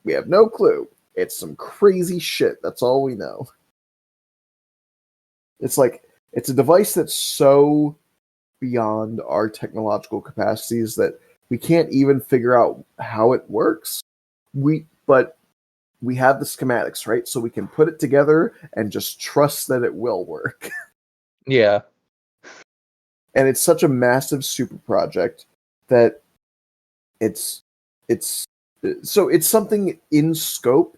We have no clue. It's some crazy shit. That's all we know. It's like, it's a device that's so beyond our technological capacities that we can't even figure out how it works. But we have the schematics, right? So we can put it together and just trust that it will work. Yeah. And it's such a massive super project that it's something in scope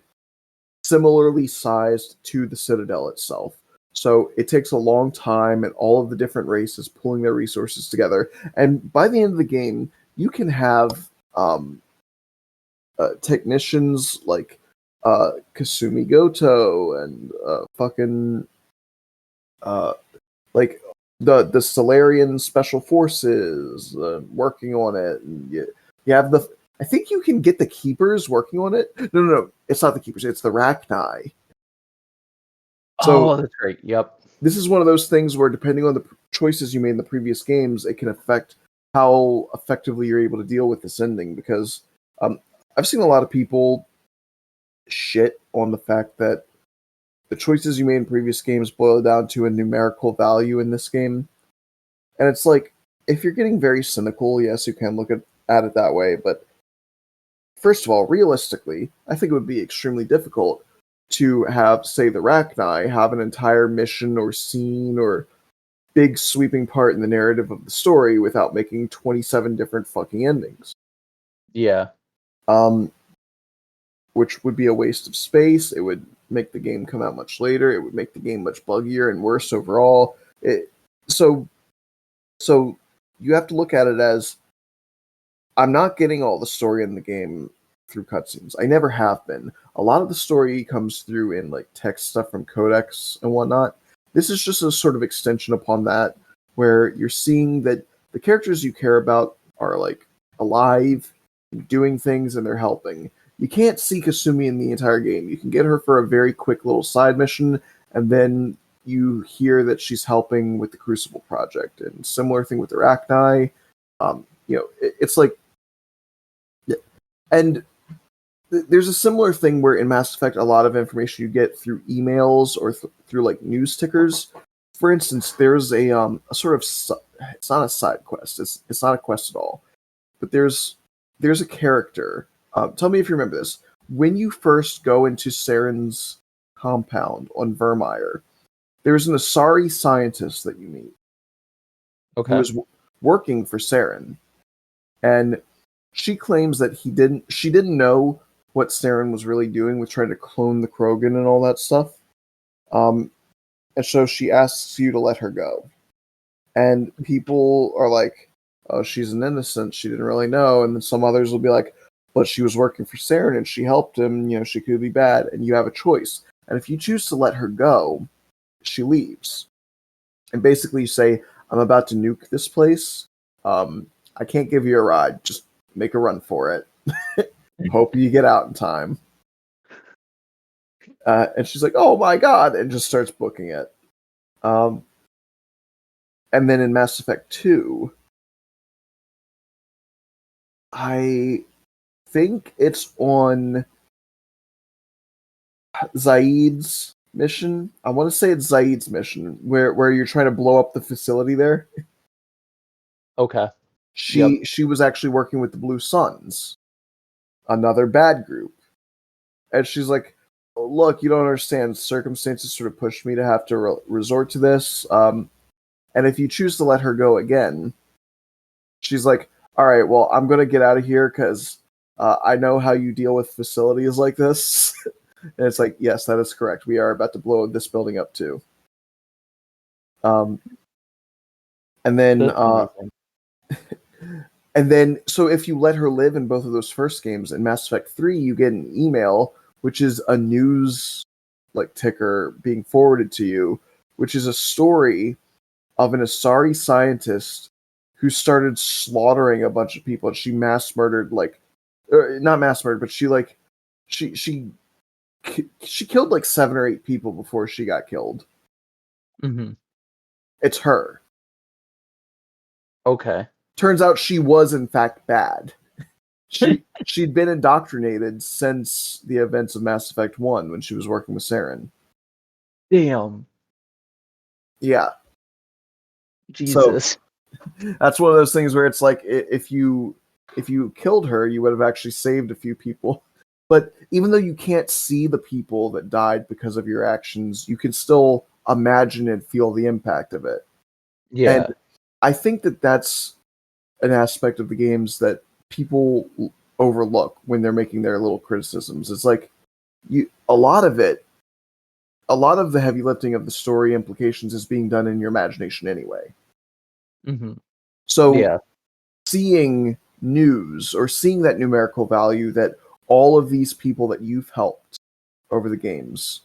similarly sized to the Citadel itself. So it takes a long time and all of the different races pulling their resources together. And by the end of the game, you can have technicians like Kasumi Goto and fucking like the Solarian Special Forces working on it, and you have the. I think you can get the Keepers working on it. No, it's not the Keepers. It's the Rachni. So that's great. Yep. This is one of those things where, depending on the choices you made in the previous games, it can affect how effectively you're able to deal with this ending. Because I've seen a lot of people shit on the fact that the choices you made in previous games boil down to a numerical value in this game. And it's like, if you're getting very cynical, yes, you can look at it that way. But first of all, realistically, I think it would be extremely difficult to have, say, the Rachni have an entire mission or scene or big sweeping part in the narrative of the story without making 27 different fucking endings. Yeah. Which would be a waste of space. It would make the game come out much later. It would make the game much buggier and worse overall. So you have to look at it as, I'm not getting all the story in the game through cutscenes. I never have been. A lot of the story comes through in like text stuff from codex and whatnot. This is just a sort of extension upon that, where you're seeing that the characters you care about are like alive, doing things, and they're helping. You can't see Kasumi in the entire game. You can get her for a very quick little side mission, and then you hear that she's helping with the Crucible project. And similar thing with Arachni. It's like, yeah. And there's a similar thing where in Mass Effect, a lot of information you get through emails or through like news tickers. For instance, there's a sort of it's not a side quest. It's not a quest at all. But there's a character. Tell me if you remember this. When you first go into Saren's compound on Vermeer, there's an Asari scientist that you meet who is working for Saren, and she claims that she didn't know what Saren was really doing with trying to clone the Krogan and all that stuff. And so she asks you to let her go. And people are like, oh, she's an innocent. She didn't really know. And then some others will be like, but she was working for Saren and she helped him. You know, she could be bad. And you have a choice. And if you choose to let her go, she leaves. And basically you say, I'm about to nuke this place. I can't give you a ride. Just make a run for it. Hope you get out in time. And she's like, oh my god, and just starts booking it. And then in Mass Effect 2, I think it's on Zaid's mission. I want to say it's Zaid's mission, where you're trying to blow up the facility there. Okay. She was actually working with the Blue Suns, another bad group. And she's like, oh, look, you don't understand. Circumstances sort of pushed me to have to resort to this. And if you choose to let her go again, she's like, all right, well, I'm going to get out of here because I know how you deal with facilities like this. And it's like, yes, that is correct. We are about to blow this building up too. And then... And then, so if you let her live in both of those first games, in Mass Effect 3, you get an email, which is a news like ticker being forwarded to you, which is a story of an Asari scientist who started slaughtering a bunch of people. And she mass murdered, not mass murdered, but she killed like 7 or 8 people before she got killed. Mm-hmm. It's her. Okay. Turns out she was in fact bad. She'd been indoctrinated since the events of Mass Effect 1 when she was working with Saren. Damn. Yeah. Jesus. So, that's one of those things where it's like if you killed her, you would have actually saved a few people. But even though you can't see the people that died because of your actions, you can still imagine and feel the impact of it. Yeah. And I think that that's an aspect of the games that people overlook when they're making their little criticisms. It's like a lot of the heavy lifting of the story implications is being done in your imagination anyway. Mm-hmm. So seeing news or seeing that numerical value that all of these people that you've helped over the games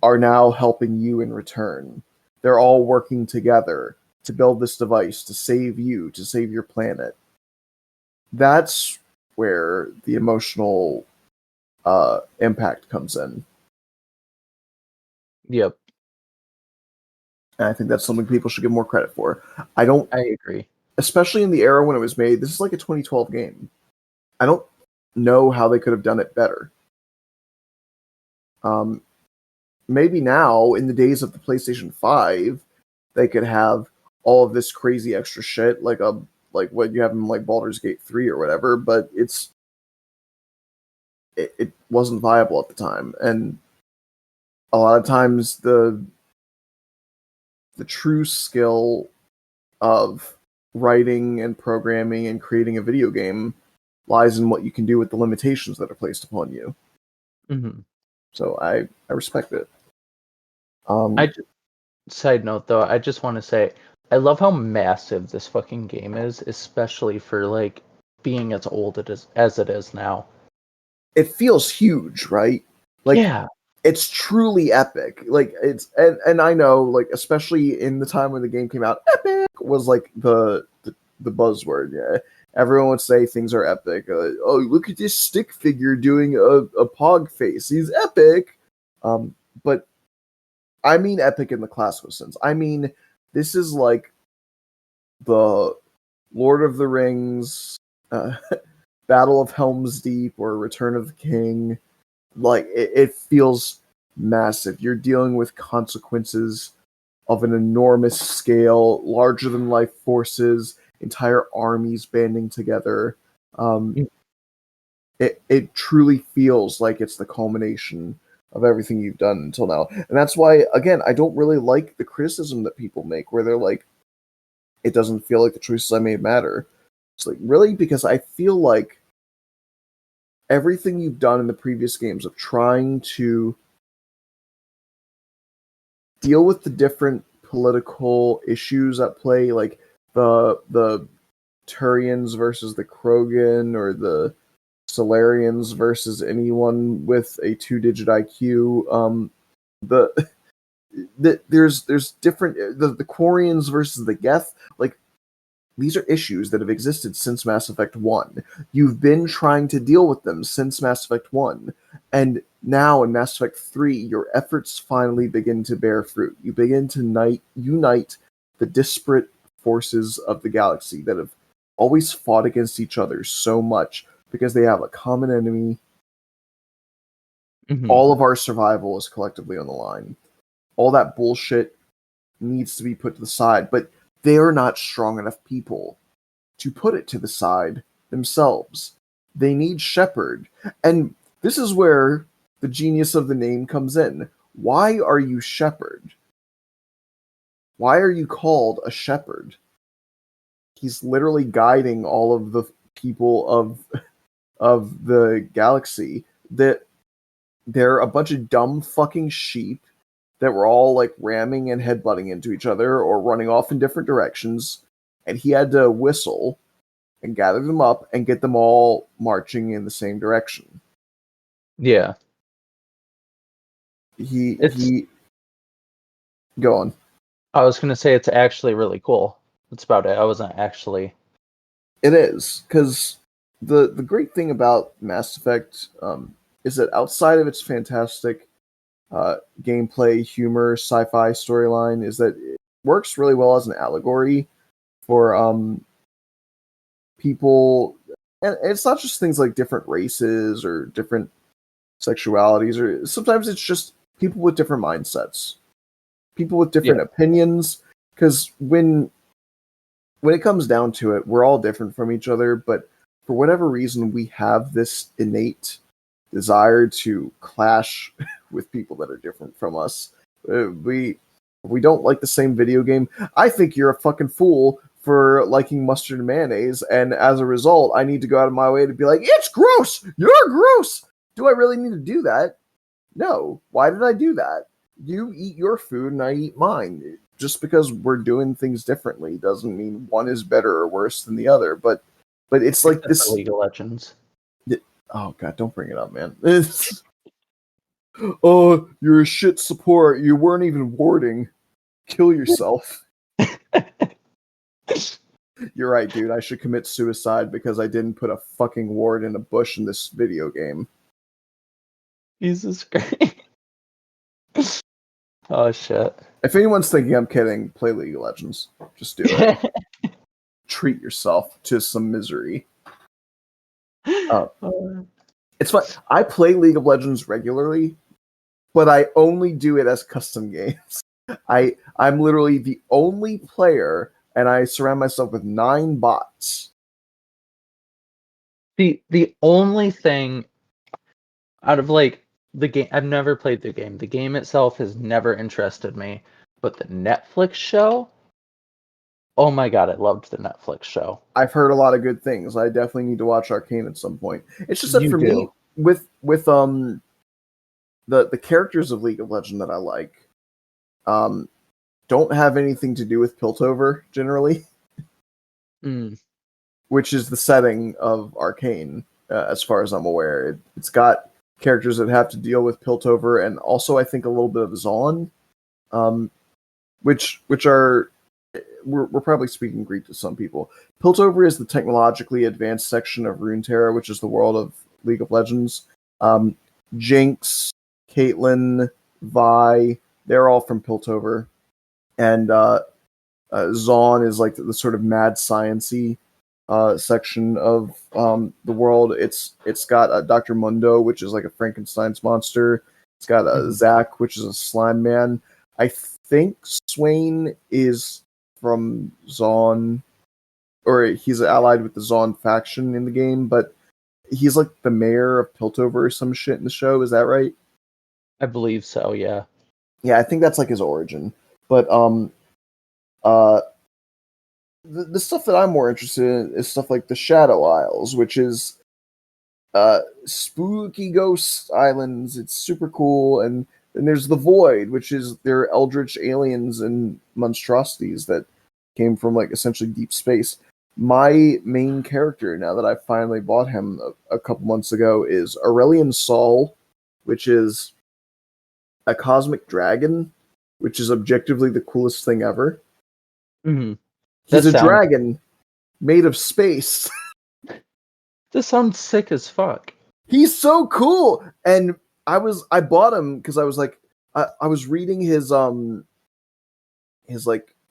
are now helping you in return. They're all working together to build this device, to save you, to save your planet. That's where the emotional impact comes in. Yep. And I think that's something people should give more credit for. I agree. Especially in the era when it was made, this is like a 2012 game. I don't know how they could have done it better. Maybe now, in the days of the PlayStation 5, they could have all of this crazy extra shit, like what you have in like Baldur's Gate 3 or whatever, but it wasn't viable at the time. And a lot of times the true skill of writing and programming and creating a video game lies in what you can do with the limitations that are placed upon you. Mm-hmm. So I respect it. Side note though, I just want to say I love how massive this fucking game is, especially for like being as old as it is now. it feels huge, right? Like Yeah. it's truly epic. Like it's and I know, like, especially in the time when the game came out, epic was like the buzzword. Yeah, everyone would say things are epic. Oh, look at this stick figure doing a pog face. He's epic. But I mean epic in the classical sense. I mean, this is like the Lord of the Rings, uh, Battle of Helm's Deep, or Return of the King. Like it feels massive. You're dealing with consequences of an enormous scale, larger than life forces, entire armies banding together. Um, Mm. it truly feels like it's the culmination of everything you've done until now. And that's why, again, I don't really like the criticism that people make where they're like, it doesn't feel like the choices I made matter. It's like, really? Because I feel like everything you've done in the previous games of trying to deal with the different political issues at play, like the Turians versus the Krogan, or the Solarians versus anyone with a 2-digit IQ. The, there's different the Quarians versus the Geth. Like, these are issues that have existed since Mass Effect 1. You've been trying to deal with them since Mass Effect 1. And now in Mass Effect 3, your efforts finally begin to bear fruit. You begin to unite the disparate forces of the galaxy that have always fought against each other so much because they have a common enemy. Mhm. All of our survival is collectively on the line. All that bullshit needs to be put to the side, but they're not strong enough people to put it to the side themselves. They need Shepard. And this is where the genius of the name comes in. Why are you Shepard? Why are you called a shepherd? He's literally guiding all of the people of the galaxy. That they're a bunch of dumb fucking sheep that were all like ramming and headbutting into each other or running off in different directions, and he had to whistle and gather them up and get them all marching in the same direction. Yeah. It's He go on. I was gonna say it's actually really cool. That's about it. I wasn't actually. It is, because the great thing about Mass Effect is that outside of its fantastic gameplay, humor, sci-fi storyline, is that it works really well as an allegory for people, and it's not just things like different races or different sexualities, or sometimes it's just people with different mindsets, people with Yeah. different opinions. Because when it comes down to it, we're all different from each other, but for whatever reason, we have this innate desire to clash with people that are different from us. We don't like the same video game. I think you're a fucking fool for liking mustard and mayonnaise, and as a result, I need to go out of my way to be like, it's gross. You're gross. Do I really need to do that? No. Why did I do that? You eat your food and I eat mine. Just because we're doing things differently doesn't mean one is better or worse than the other. But it's like Except for this. League of Legends. Oh god, don't bring it up, man. Oh, you're a shit support. You weren't even warding. Kill yourself. You're right, dude. I should commit suicide because I didn't put a fucking ward in a bush in this video game. Jesus Christ. Oh shit. If anyone's thinking I'm kidding, play League of Legends. Just do it. Treat yourself to some misery. It's fun. I play League of Legends regularly, but I only do it as custom games. I'm literally the only player, and I surround myself with 9 bots. The only thing out of like the game, I've never played the game. The game itself has never interested me, but the Netflix show, oh my god, I loved the Netflix show. I've heard a lot of good things. I definitely need to watch Arcane at some point. It's just that You for me, do. with the characters of League of Legends that I like, um don't have anything to do with Piltover generally, Mm. which is the setting of Arcane. as far as I'm aware. It's got characters that have to deal with Piltover, and also I think a little bit of Zaun, which are we're probably speaking Greek to some people. Piltover is the technologically advanced section of Runeterra, which is the world of League of Legends. Jinx, Caitlyn, Vi, they're all from Piltover, and Zaun is like the sort of mad science-y section of the world. It's got Dr. Mundo, which is like a Frankenstein's monster. It's got Zack, which is a slime man. I think Swain is from Zaun, or he's allied with the Zaun faction in the game, but he's like the mayor of Piltover or some shit in the show. Is that right? I believe so, yeah. Yeah, I think that's like his origin. But the stuff that I'm more interested in is stuff like the Shadow Isles, which is spooky ghost islands. It's super cool, and then there's the Void, which is their eldritch aliens and monstrosities that came from like essentially deep space. My main character, now that I finally bought him a couple months ago, is Aurelian Sol, which is a cosmic dragon, which is objectively the coolest thing ever. Mm-hmm. He's a dragon made of space. This sounds sick as fuck. He's so cool, and I bought him because I was like, I was reading his like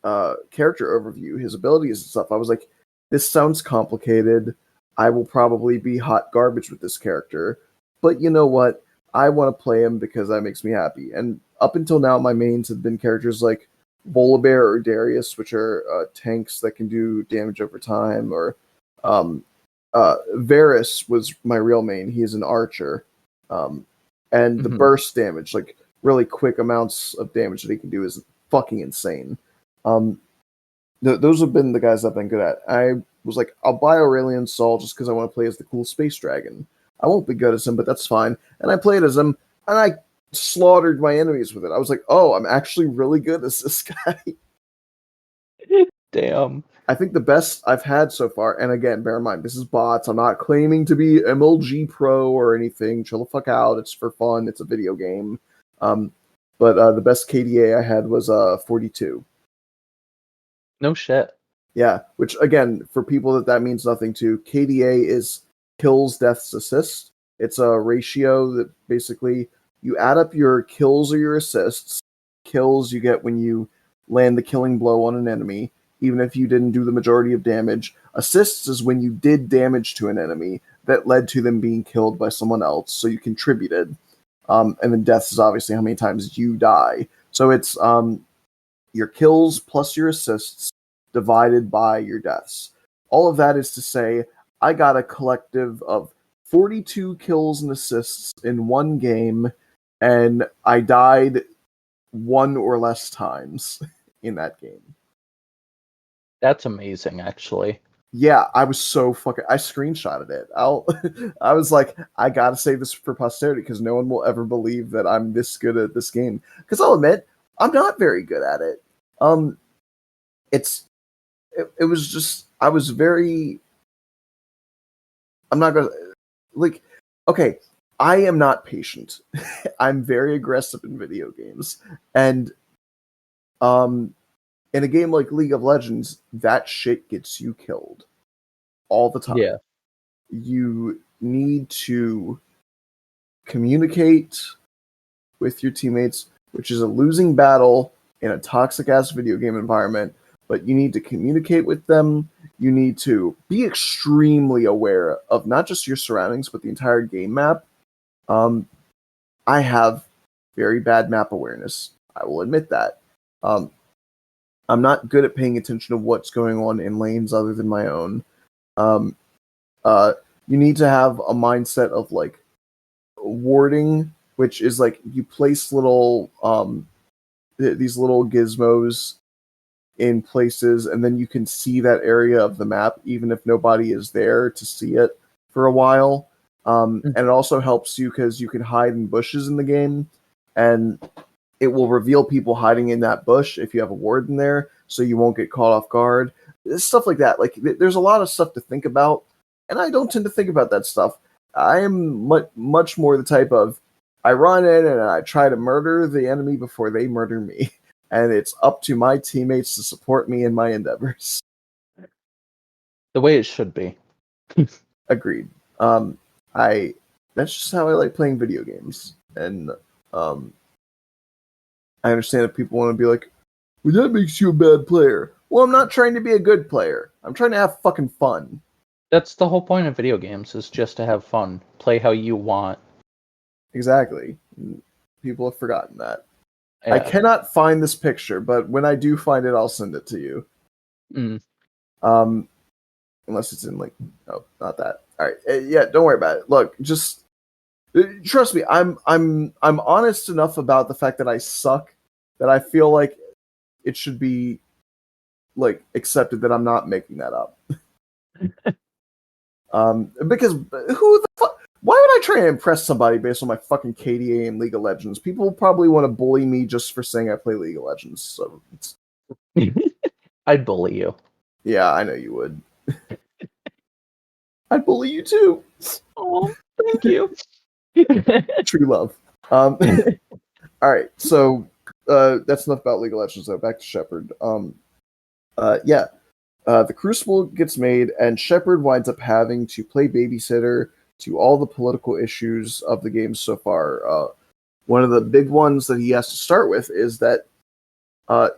character overview, his abilities and stuff. I was like, this sounds complicated. I will probably be hot garbage with this character, but you know what? I want to play him because that makes me happy. And up until now, my mains have been characters like Volibear or Darius, which are tanks that can do damage over time, or Varus was my real main. He's an archer. And the burst damage, like really quick amounts of damage that he can do, is fucking insane. Those have been the guys I've been good at. I was like, I'll buy Aurelian Sol just because I want to play as the cool space dragon. I won't be good as him, but that's fine. And I played as him, and I slaughtered my enemies with it. I was like, oh, I'm actually really good as this guy. Damn. I think the best I've had so far, and again, bear in mind, this is bots. I'm not claiming to be MLG Pro or anything. Chill the fuck out. It's for fun. It's a video game. But the best KDA I had was 42. No shit. Yeah, which again, for people that means nothing to, KDA is kills, deaths, assists. It's a ratio that basically you add up your kills or your assists. Kills you get when you land the killing blow on an enemy, even if you didn't do the majority of damage. Assists is when you did damage to an enemy that led to them being killed by someone else, so you contributed. And then deaths is obviously how many times you die. So it's your kills plus your assists divided by your deaths. All of that is to say, I got a collective of 42 kills and assists in one game, and I died one or less times in that game. That's amazing, actually. Yeah, I was so fucking... I screenshotted it. I was like, I gotta save this for posterity because no one will ever believe that I'm this good at this game. Because I'll admit, I'm not very good at it. It was just... I was very... I'm not gonna... Like, okay, I am not patient. I'm very aggressive in video games. And, in a game like League of Legends, that shit gets you killed all the time. Yeah. You need to communicate with your teammates, which is a losing battle in a toxic-ass video game environment, but you need to communicate with them. You need to be extremely aware of not just your surroundings, but the entire game map. I have very bad map awareness. I will admit that. I'm not good at paying attention to what's going on in lanes other than my own. You need to have a mindset of like warding, which is like you place little these little gizmos in places, and then you can see that area of the map even if nobody is there to see it for a while. And it also helps you because you can hide in bushes in the game, and it will reveal people hiding in that bush if you have a ward in there, so you won't get caught off guard. Stuff like that. Like, there's a lot of stuff to think about, and I don't tend to think about that stuff. I am much more the type of I run in and I try to murder the enemy before they murder me, and it's up to my teammates to support me in my endeavors. The way it should be. Agreed. I That's just how I like playing video games, and um, I understand that people want to be like, "Well, that makes you a bad player." Well, I'm not trying to be a good player. I'm trying to have fucking fun. That's the whole point of video games, is just to have fun. Play how you want. Exactly. People have forgotten that. I Yeah. cannot find this picture, but when I do find it, I'll send it to you. Mm. Um, Unless it's in like, no, not that. All right, yeah, don't worry about it. Look, just trust me. I'm honest enough about the fact that I suck that I feel like it should be like accepted that I'm not making that up. Because who the fuck? Why would I try and impress somebody based on my fucking KDA in League of Legends? People probably want to bully me just for saying I play League of Legends. So I'd bully you. yeah, I know you would. I'd bully you too. Oh, thank you. True love. All right, so that's enough about League of Legends. Though, back to Shepard. Yeah, the Crucible gets made, and Shepard winds up having to play babysitter to all the political issues of the game so far. One of the big ones that he has to start with is that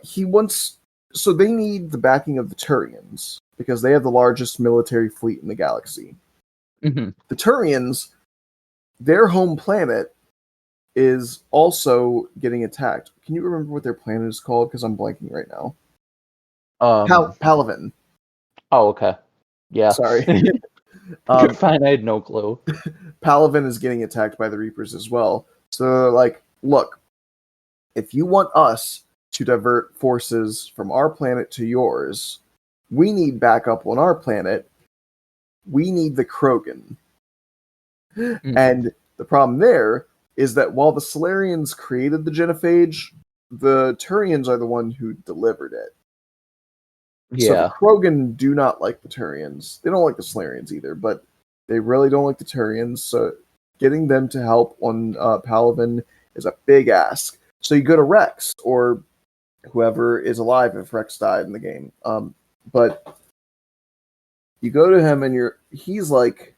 he wants. So they need the backing of the Turians because they have the largest military fleet in the galaxy. Mm-hmm. The Turians, their home planet, is also getting attacked. Can you remember what their planet is called? Because I'm blanking right now. Palaven. Oh, okay. Yeah. Sorry. You're fine. I had no clue. Palaven is getting attacked by the Reapers as well. So they're like, look, if you want us to divert forces from our planet to yours, we need backup on our planet. We need the Krogan. Mm. And the problem there is that while the Solarians created the genophage, the Turians are the one who delivered it. So the Yeah. Krogan do not like the Turians. They don't like the Solarians either, but they really don't like the Turians. So getting them to help on Palaven is a big ask. So you go to Rex or whoever is alive if Rex died in the game. But you go to him and he's like,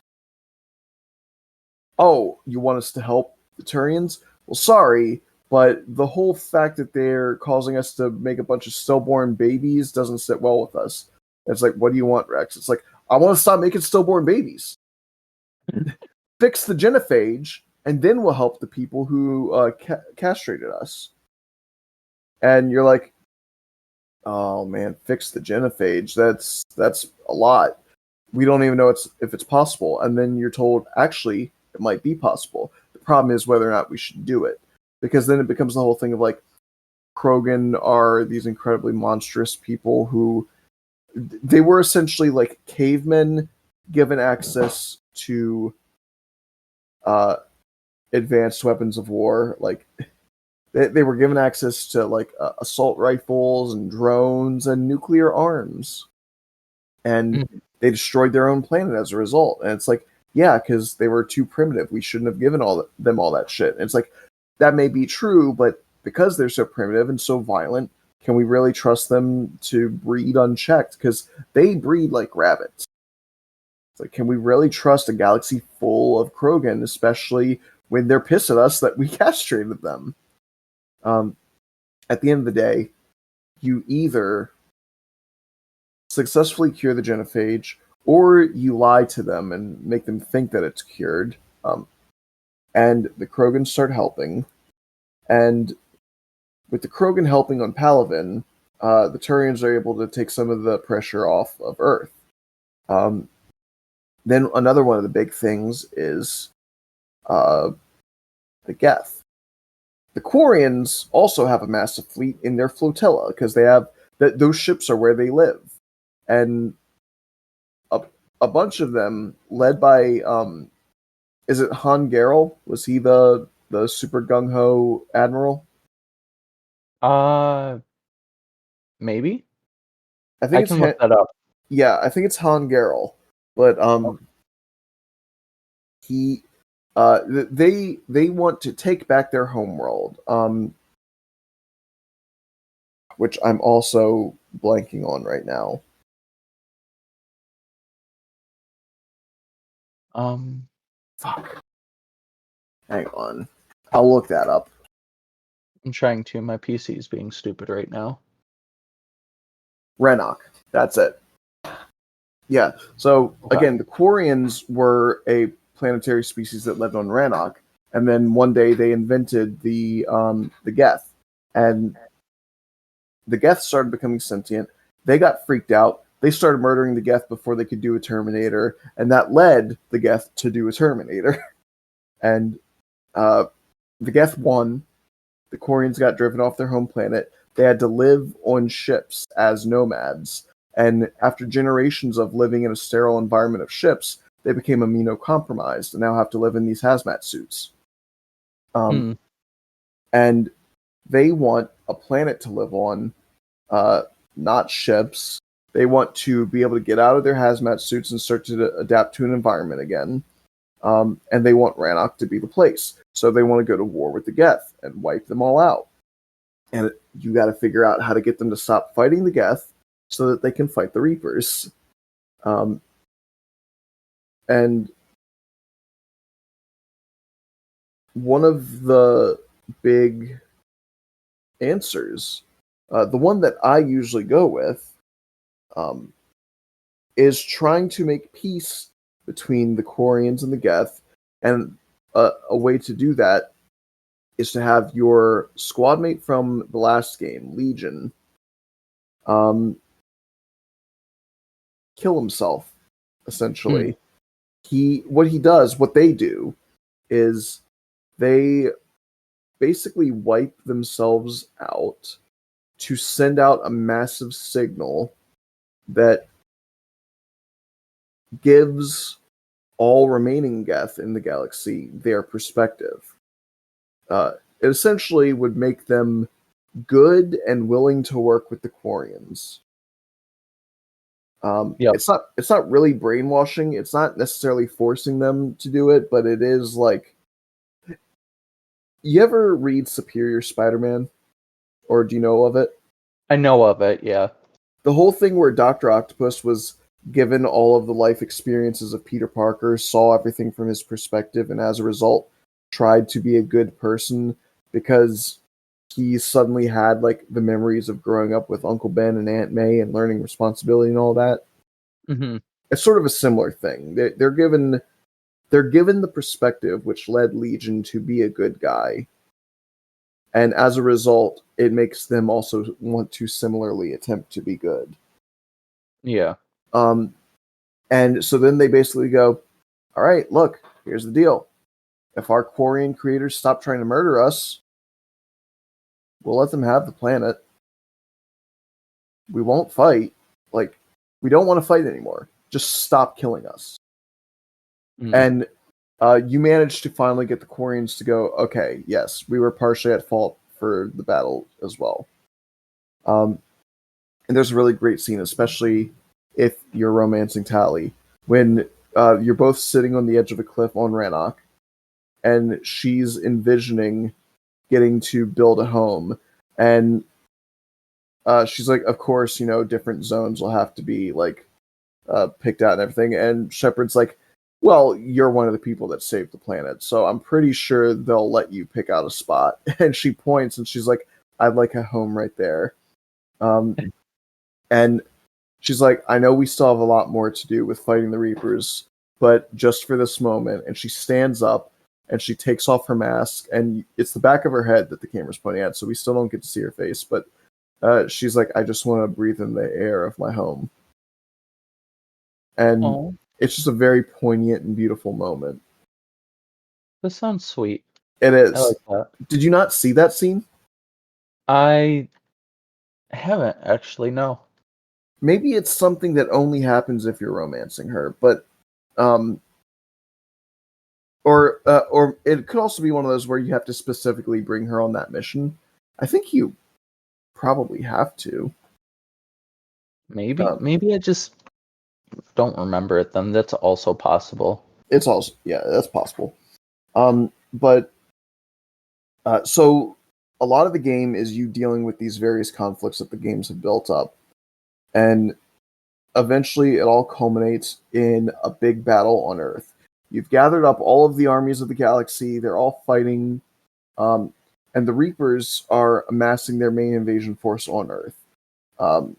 "Oh, you want us to help the Turians? Well, sorry, but the whole fact that they're causing us to make a bunch of stillborn babies doesn't sit well with us." And it's like, "What do you want, Rex?" It's like, "I want to stop making stillborn babies. Fix the genophage, and then we'll help the people who castrated us." And you're like, "Oh man, fix the genophage. That's a lot. We don't even know if it's possible." And then you're told, actually, it might be possible. The problem is whether or not we should do it, because then it becomes the whole thing of like, Krogan are these incredibly monstrous people who they were essentially like cavemen given access to uh, advanced weapons of war. Like they were given access to like assault rifles and drones and nuclear arms, and they destroyed their own planet as a result. And it's like, yeah, because they were too primitive. We shouldn't have given them all that shit. And it's like, that may be true, but because they're so primitive and so violent, can we really trust them to breed unchecked? Because they breed like rabbits. It's like, can we really trust a galaxy full of Krogan, especially when they're pissed at us that we castrated them? At the end of the day, you either successfully cure the genophage, or you lie to them and make them think that it's cured. And the Krogan start helping. And with the Krogan helping on Palaven, the Turians are able to take some of the pressure off of Earth. Then another one of the big things is the Geth. The Quarians also have a massive fleet in their flotilla because they have those ships are where they live, and a bunch of them led by is it Han Garel? Was he the super gung ho admiral? Uh, Maybe. I I think it's can look that up. yeah, I think it's Han Garel. But Oh. he they want to take back their homeworld, which I'm also blanking on right now. Fuck. Hang on. I'll look that up. I'm trying to. My PC is being stupid right now. Renok. That's it. Yeah. So Okay. again, the Quarians were a planetary species that lived on Rannoch, and then one day they invented the Geth, and the Geth started becoming sentient. They got freaked out. They started murdering the Geth before they could do a Terminator, and that led the Geth to do a Terminator. And the Geth won. The Quarians got driven off their home planet. They had to live on ships as nomads. And after generations of living in a sterile environment of ships, they became immunocompromised and now have to live in these hazmat suits. And they want a planet to live on, not ships. They want to be able to get out of their hazmat suits and start to adapt to an environment again. And they want Rannoch to be the place. So they want to go to war with the Geth and wipe them all out. And you got to figure out how to get them to stop fighting the Geth so that they can fight the Reapers. And one of the big answers, the one that I usually go with, is trying to make peace between the Quarians and the Geth. And a way to do that is to have your squad mate from the last game, Legion, kill himself, essentially. What they do is they basically wipe themselves out to send out a massive signal that gives all remaining Geth in the galaxy their perspective. It essentially would make them good and willing to work with the Quarians. It's not really brainwashing. It's not necessarily forcing them to do it, but it is like, you ever read Superior Spider-Man, or do you know of it? I know of it. Yeah. The whole thing where Dr. Octopus was given all of the life experiences of Peter Parker, saw everything from his perspective, and as a result tried to be a good person because he suddenly had like the memories of growing up with Uncle Ben and Aunt May and learning responsibility and all that. Mm-hmm. It's sort of a similar thing. They're given the perspective which led Legion to be a good guy, and as a result, it makes them also want to similarly attempt to be good. Yeah. And so then they basically go, all right, look, here's the deal. If our Quarian creators stop trying to murder us, we'll let them have the planet. We won't fight. Like, we don't want to fight anymore. Just stop killing us. And you managed to finally get the Quarians to go, okay, yes, we were partially at fault for the battle as well. And there's a really great scene, especially if you're romancing Tali, when you're both sitting on the edge of a cliff on Rannoch, and she's envisioning getting to build a home. And she's like, of course, different zones will have to be like picked out and everything. And Shepard's like, well, you're one of the people that saved the planet, so I'm pretty sure they'll let you pick out a spot. And she points and she's like, I'd like a home right there. And she's like, I know we still have a lot more to do with fighting the Reapers, but just for this moment. And she stands up and she takes off her mask, and it's the back of her head that the camera's pointing at, so we still don't get to see her face. But she's like, I just want to breathe in the air of my home. And it's just a very poignant and beautiful moment. That sounds sweet. It is. I like that. Did you not see that scene? I haven't actually, no. Maybe it's something that only happens if you're romancing her, but or it could also be one of those where you have to specifically bring her on that mission. I think you probably have to. Maybe I just don't remember it then. That's also possible. It's also, yeah, that's possible. But so a lot of the game is you dealing with these various conflicts that the games have built up, and eventually it all culminates in a big battle on Earth. You've gathered up all of the armies of the galaxy. They're all fighting, um, and the Reapers are amassing their main invasion force on Earth. Um,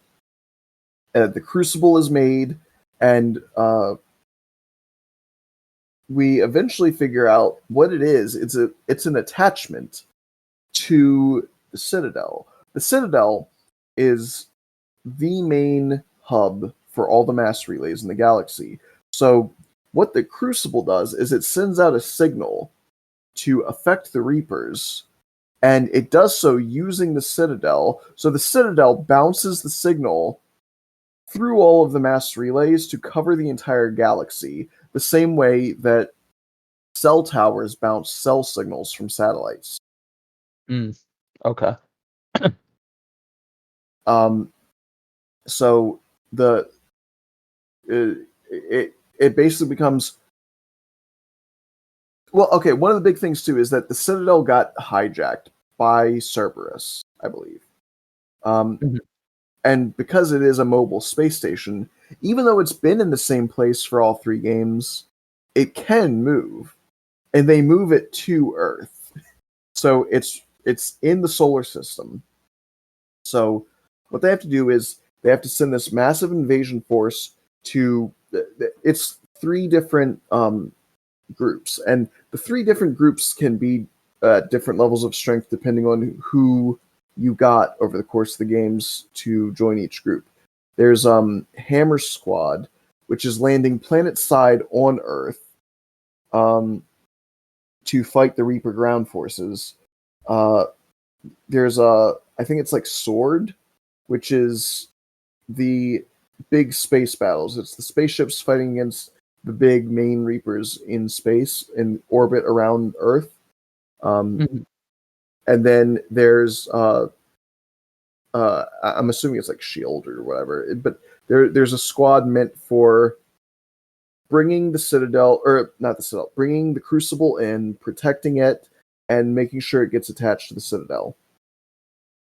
and the Crucible is made, and we eventually figure out what it is. It's an attachment to the Citadel. The Citadel is the main hub for all the mass relays in the galaxy. So what the Crucible does is it sends out a signal to affect the Reapers, and it does so using the Citadel. So the Citadel bounces the signal through all of the mass relays to cover the entire galaxy, the same way that cell towers bounce cell signals from satellites. Okay. So the it basically becomes, well, okay. One of the big things too is that the Citadel got hijacked by Cerberus, I believe. Mhm. And because it is a mobile space station, even though it's been in the same place for all three games, it can move, and they move it to Earth. So it's in the solar system. So what they have to do is they have to send this massive invasion force to. It's three different groups, and the three different groups can be different levels of strength depending on who you got over the course of the games to join each group. There's Hammer Squad, which is landing planet side on Earth to fight the Reaper ground forces. There's I think it's like Sword, which is the big space battles. It's the spaceships fighting against the big main Reapers in space in orbit around Earth. Mhm. And then there's I'm assuming it's like Shield or whatever, but there's a squad meant for bringing the Citadel, or not the Citadel, bringing the Crucible in, protecting it, and making sure it gets attached to the Citadel.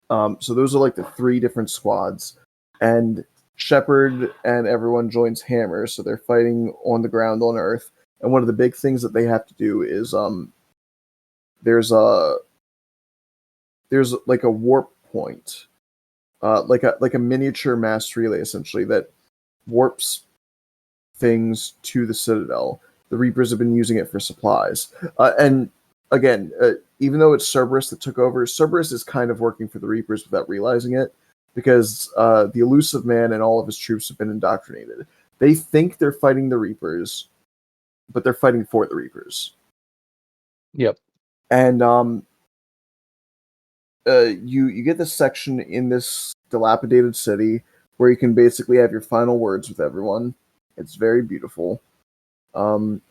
So those are like the three different squads, and Shepard and everyone joins Hammer, so they're fighting on the ground on Earth. And one of the big things that they have to do is there's a there's like a warp point, like a miniature mass relay essentially that warps things to the Citadel. The Reapers have been using it for supplies, and again, even though it's Cerberus that took over, Cerberus is kind of working for the Reapers without realizing it, because the Elusive Man and all of his troops have been indoctrinated. They think they're fighting the Reapers, but they're fighting for the Reapers. Yep. And you get this section in this dilapidated city where you can basically have your final words with everyone. It's very beautiful. There's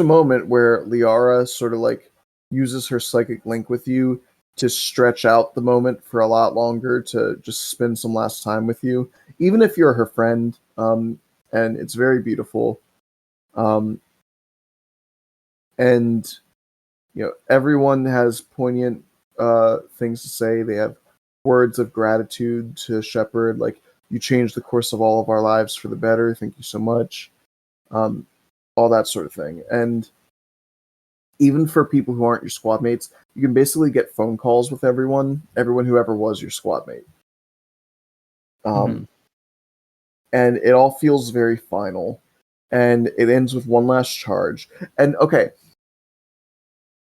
a moment where Liara sort of like uses her psychic link with you to stretch out the moment for a lot longer, to just spend some last time with you, even if you're her friend. And it's very beautiful. And everyone has poignant things to say. They have words of gratitude to Shepard, like, you changed the course of all of our lives for the better. Thank you so much. All that sort of thing. And even for people who aren't your squad mates, you can basically get phone calls with everyone who ever was your squad mate. Mhm. And it all feels very final. And it ends with one last charge. And okay,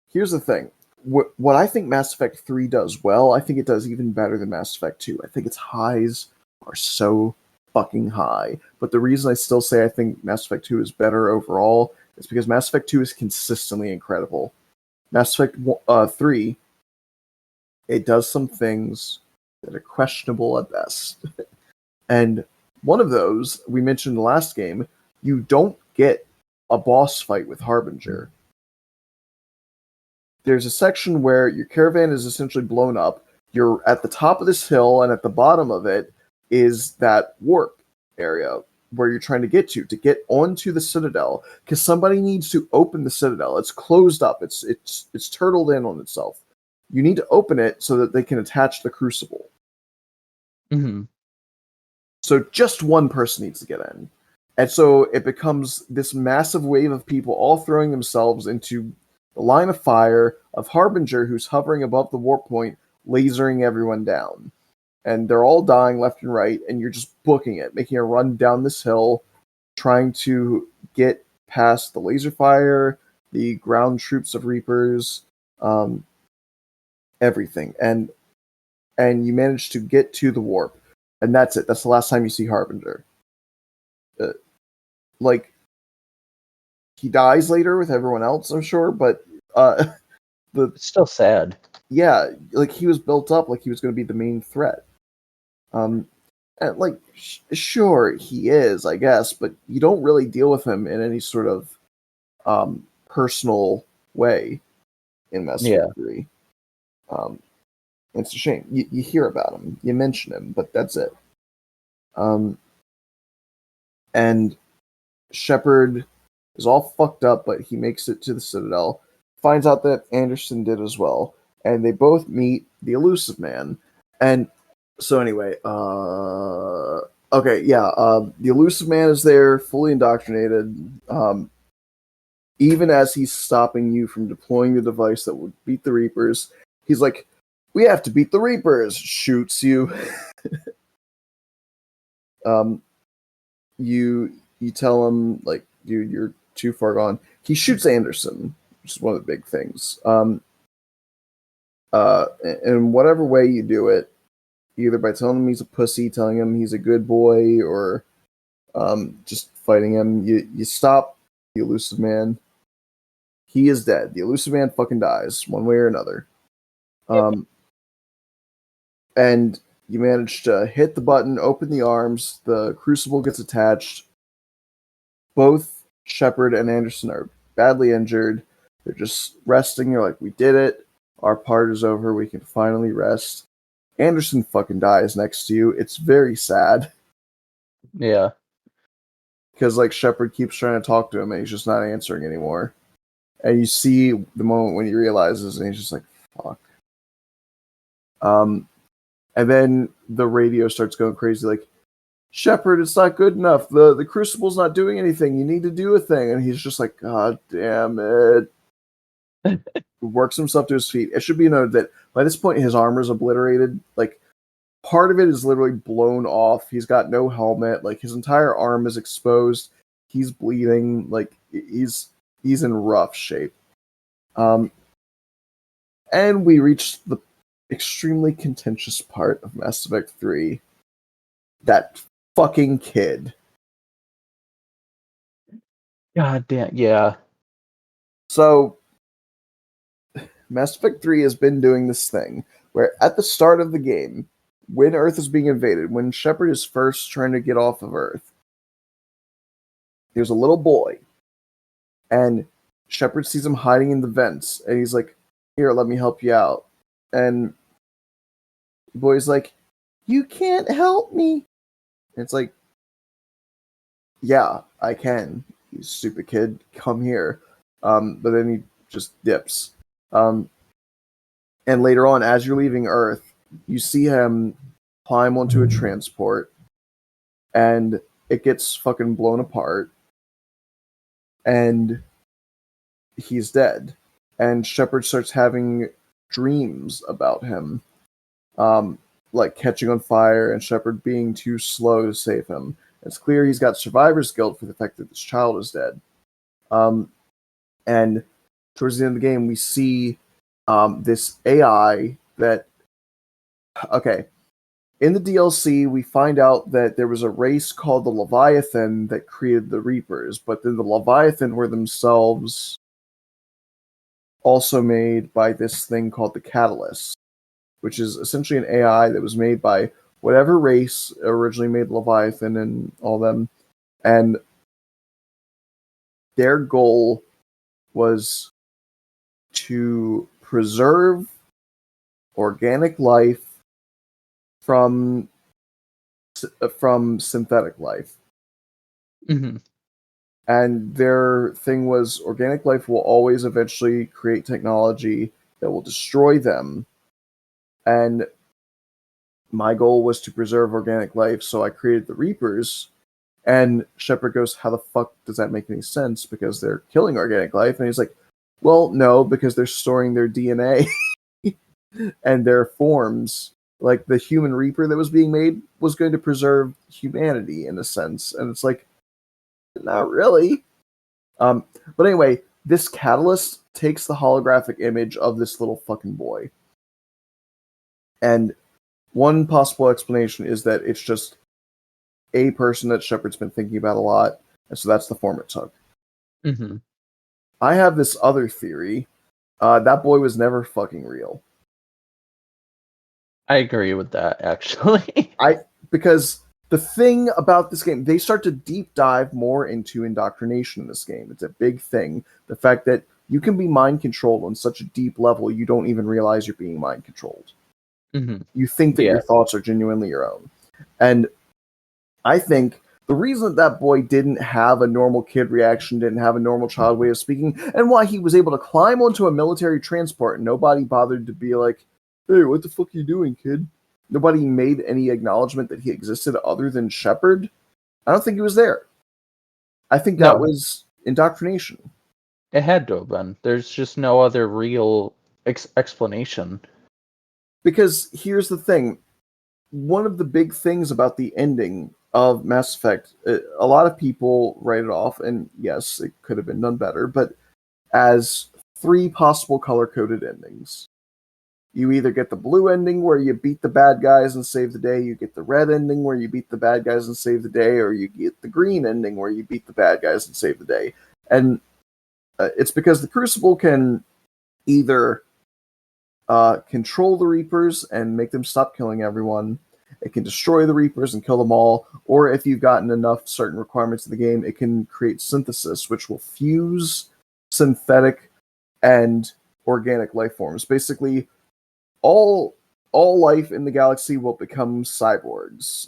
here's the thing. What I think Mass Effect 3 does well, I think it does even better than Mass Effect 2. I think its highs are so fucking high. But the reason I still say I think Mass Effect 2 is better overall is because Mass Effect 2 is consistently incredible. Mass Effect 3, it does some things that are questionable at best. And one of those, we mentioned in the last game, you don't get a boss fight with Harbinger. There's a section where your caravan is essentially blown up. You're at the top of this hill, and at the bottom of it is that warp area. where you're trying to get onto the Citadel, because somebody needs to open the Citadel. It's closed up. It's turtled in on itself. You need to open it so that they can attach the Crucible. Mm-hmm. So just one person needs to get in. And so it becomes this massive wave of people all throwing themselves into the line of fire of Harbinger, who's hovering above the warp point, lasering everyone down. And they're all dying left and right, and you're just booking it, making a run down this hill, trying to get past the laser fire, the ground troops of Reapers, everything. And you manage to get to the warp. And that's it. That's the last time you see Harbinger. Like, he dies later with everyone else, I'm sure, but It's still sad. Yeah, like, he was built up like he was going to be the main threat. And like, sure, he is, I guess, but you don't really deal with him in any sort of personal way in Mass Effect 3. It's a shame. You hear about him, you mention him, but that's it. And Shepard is all fucked up, but he makes it to the Citadel, finds out that Anderson did as well, and they both meet the Elusive Man. And so anyway, the Elusive Man is there, fully indoctrinated. Even as he's stopping you from deploying the device that would beat the Reapers, he's like, "We have to beat the Reapers!" Shoots you. You tell him, like, "Dude, you're too far gone." He shoots Anderson, which is one of the big things. In whatever way you do it, either by telling him he's a pussy, telling him he's a good boy, or just fighting him, you stop the Elusive Man. He is dead. The Elusive Man fucking dies, one way or another. And you manage to hit the button, open the arms, the Crucible gets attached. Both Shepard and Anderson are badly injured. They're just resting. They're like, "We did it. Our part is over. We can finally rest." Anderson fucking dies next to you. It's very sad. Yeah. Because, like, Shepard keeps trying to talk to him and he's just not answering anymore. And you see the moment when he realizes, and he's just like, fuck. And then the radio starts going crazy, like, "Shepard, it's not good enough. The Crucible's not doing anything. You need to do a thing." And he's just like, "God damn it." Works himself to his feet. It should be noted that by this point his armor's obliterated. Like, part of it is literally blown off. He's got no helmet. Like, his entire arm is exposed. He's bleeding. Like, he's in rough shape. And we reached the extremely contentious part of Mass Effect 3. That fucking kid. God damn, yeah. So, Mass Effect 3 has been doing this thing where at the start of the game, when Earth is being invaded, when Shepard is first trying to get off of Earth, there's a little boy, and Shepard sees him hiding in the vents, and he's like, "Here, let me help you out." And the boy's like, "You can't help me." And it's like, "Yeah, I can, you stupid kid. Come here." But then he just dips. And later on, as you're leaving Earth, you see him climb onto a transport, and it gets fucking blown apart, and he's dead. And Shepard starts having dreams about him, like catching on fire and Shepard being too slow to save him. It's clear he's got survivor's guilt for the fact that this child is dead. And towards the end of the game, we see this AI that... Okay, in the DLC, we find out that there was a race called the Leviathan that created the Reapers, but then the Leviathan were themselves also made by this thing called the Catalyst, which is essentially an AI that was made by whatever race originally made Leviathan and all them. And their goal was to preserve organic life from synthetic life. Mm-hmm. And their thing was organic life will always eventually create technology that will destroy them. And my goal was to preserve organic life, so I created the Reapers. And Shepard goes, "How the fuck does that make any sense? Because they're killing organic life." And he's like, "Well, no, because they're storing their DNA and their forms. Like the human Reaper that was being made was going to preserve humanity in a sense." And it's like, not really. But anyway, this catalyst takes the holographic image of this little fucking boy. And one possible explanation is that it's just a person that Shepard's been thinking about a lot, and so that's the form it took. Mm-hmm. I have this other theory. That boy was never fucking real. I agree with that, actually. Because the thing about this game, they start to deep dive more into indoctrination in this game. It's a big thing. The fact that you can be mind controlled on such a deep level, you don't even realize you're being mind controlled. Mm-hmm. You think that Yeah. your thoughts are genuinely your own. And I think the reason that boy didn't have a normal kid reaction, didn't have a normal child way of speaking, and why he was able to climb onto a military transport and nobody bothered to be like, "Hey, what the fuck are you doing, kid?" Nobody made any acknowledgement that he existed other than Shepard. I don't think he was there. I think that No, was indoctrination. it had to have been. There's just no other real explanation. Because here's the thing. One of the big things about the ending of Mass Effect, a lot of people write it off, and yes, it could have been done better, but as three possible color-coded endings. You either get the blue ending where you beat the bad guys and save the day, you get the red ending where you beat the bad guys and save the day, or you get the green ending where you beat the bad guys and save the day. And it's because the Crucible can either control the Reapers and make them stop killing everyone, it can destroy the Reapers and kill them all, or if you've gotten enough certain requirements of the game, it can create synthesis, which will fuse synthetic and organic life forms. Basically, all life in the galaxy will become cyborgs.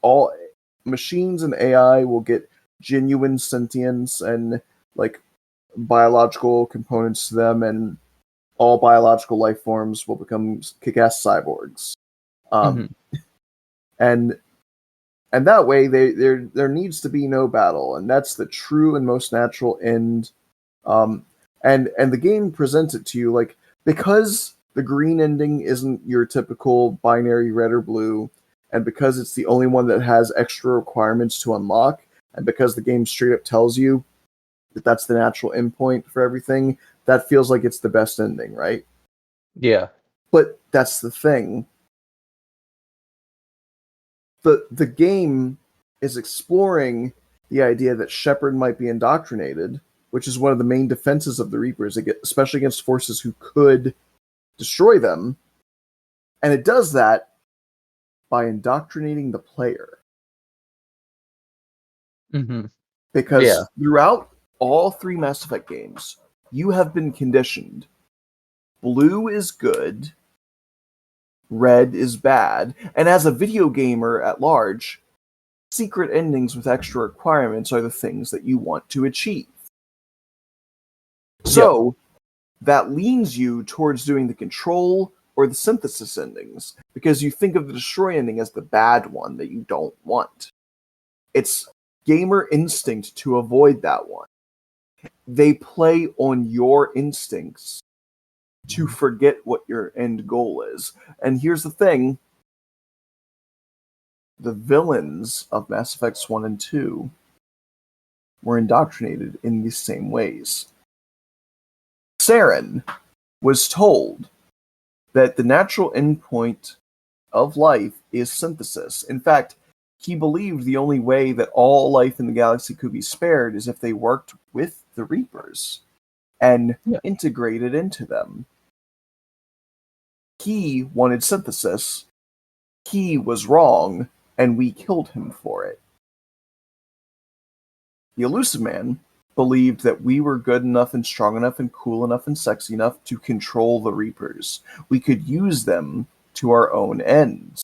All machines and AI will get genuine sentience and like biological components to them, and all biological life forms will become kick-ass cyborgs. Mm-hmm. Um, and that way, there needs to be no battle, and that's the true and most natural end. And the game presents it to you like, because the green ending isn't your typical binary red or blue, and because it's the only one that has extra requirements to unlock, and because the game straight up tells you that that's the natural endpoint for everything, that feels like it's the best ending, right? Yeah. But that's the thing. The game is exploring the idea that Shepard might be indoctrinated, which is one of the main defenses of the Reapers, especially against forces who could destroy them. And it does that by indoctrinating the player. Mm-hmm. Yeah. Because throughout all three Mass Effect games, you have been conditioned. Blue is good, red is bad, and as a video gamer at large, secret endings with extra requirements are the things that you want to achieve. Yep. So, that leans you towards doing the control or the synthesis endings, because you think of the destroy ending as the bad one that you don't want. It's gamer instinct to avoid that one. They play on your instincts to forget what your end goal is. And here's the thing, the villains of Mass Effects 1 and 2 were indoctrinated in these same ways. Saren was told that the natural endpoint of life is synthesis. In fact, he believed the only way that all life in the galaxy could be spared is if they worked with the Reapers and integrated into them. He wanted synthesis. He was wrong, and we killed him for it. The Elusive Man believed that we were good enough and strong enough and cool enough and sexy enough to control the Reapers. We could use them to our own ends.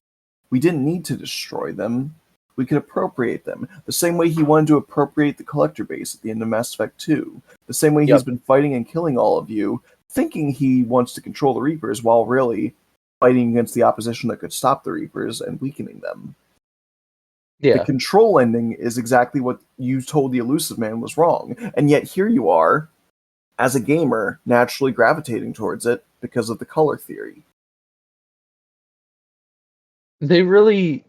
We didn't need to destroy them. we can appropriate them. The same way he wanted to appropriate the collector base at the end of Mass Effect 2. The same way he's been fighting and killing all of you, thinking he wants to control the Reapers while really fighting against the opposition that could stop the Reapers and weakening them. Yeah. The control ending is exactly what you told the Elusive Man was wrong. And yet here you are, as a gamer, naturally gravitating towards it because of the color theory. They really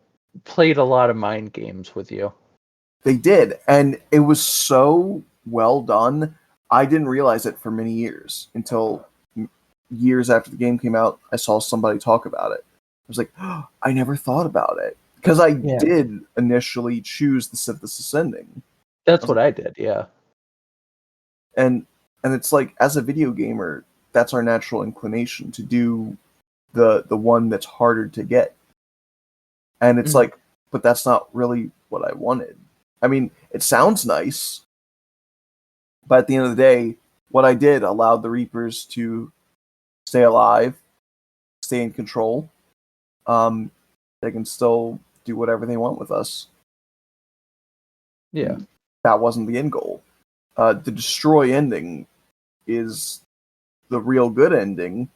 played a lot of mind games with you. They did, and it was so well done. I didn't realize it for many years until years after the game came out. I saw somebody talk about it. I was like, oh, I never thought about it, because I did initially choose the synthesis ending. That's what I did, yeah. And it's like, as a video gamer, that's our natural inclination to do the one that's harder to get. And it's like, but that's not really what I wanted. I mean, it sounds nice, but at the end of the day, what I did allowed the Reapers to stay alive, stay in control. They can still do whatever they want with us. Yeah. And that wasn't the end goal. The destroy ending is the real good ending,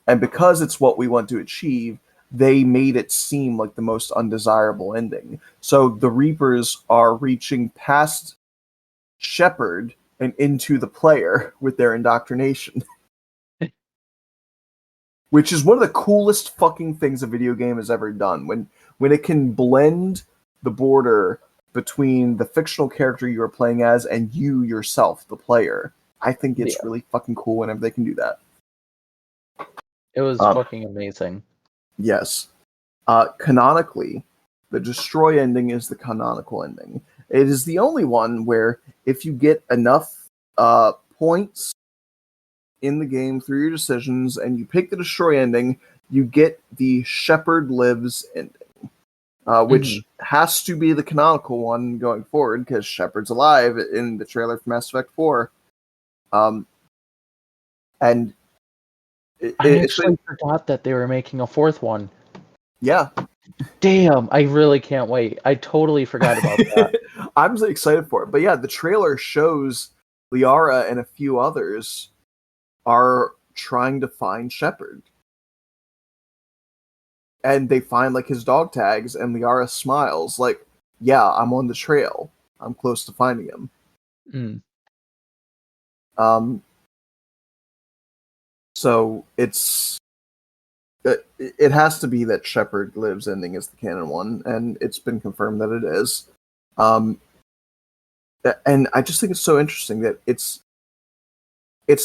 and because it's what we want to achieve, they made it seem like the most undesirable ending. So the Reapers are reaching past Shepard and into the player with their indoctrination. Which is one of the coolest fucking things a video game has ever done. When it can blend the border between the fictional character you are playing as and you yourself, the player. I think it's really fucking cool whenever they can do that. It was fucking amazing. Yes. Canonically, the destroy ending is the canonical ending. It is the only one where if you get enough points in the game through your decisions and you pick the destroy ending, you get the Shepard lives ending, which has to be the canonical one going forward because Shepard's alive in the trailer for Mass Effect 4. And I actually forgot that they were making a fourth one. Yeah. Damn, I really can't wait. I totally forgot about that. I'm excited for it. But yeah, the trailer shows Liara and a few others are trying to find Shepard. And they find like his dog tags, and Liara smiles like, yeah, I'm on the trail. I'm close to finding him. So it has to be that Shepard lives ending is the canon one, and it's been confirmed that it is. And I just think it's so interesting that it's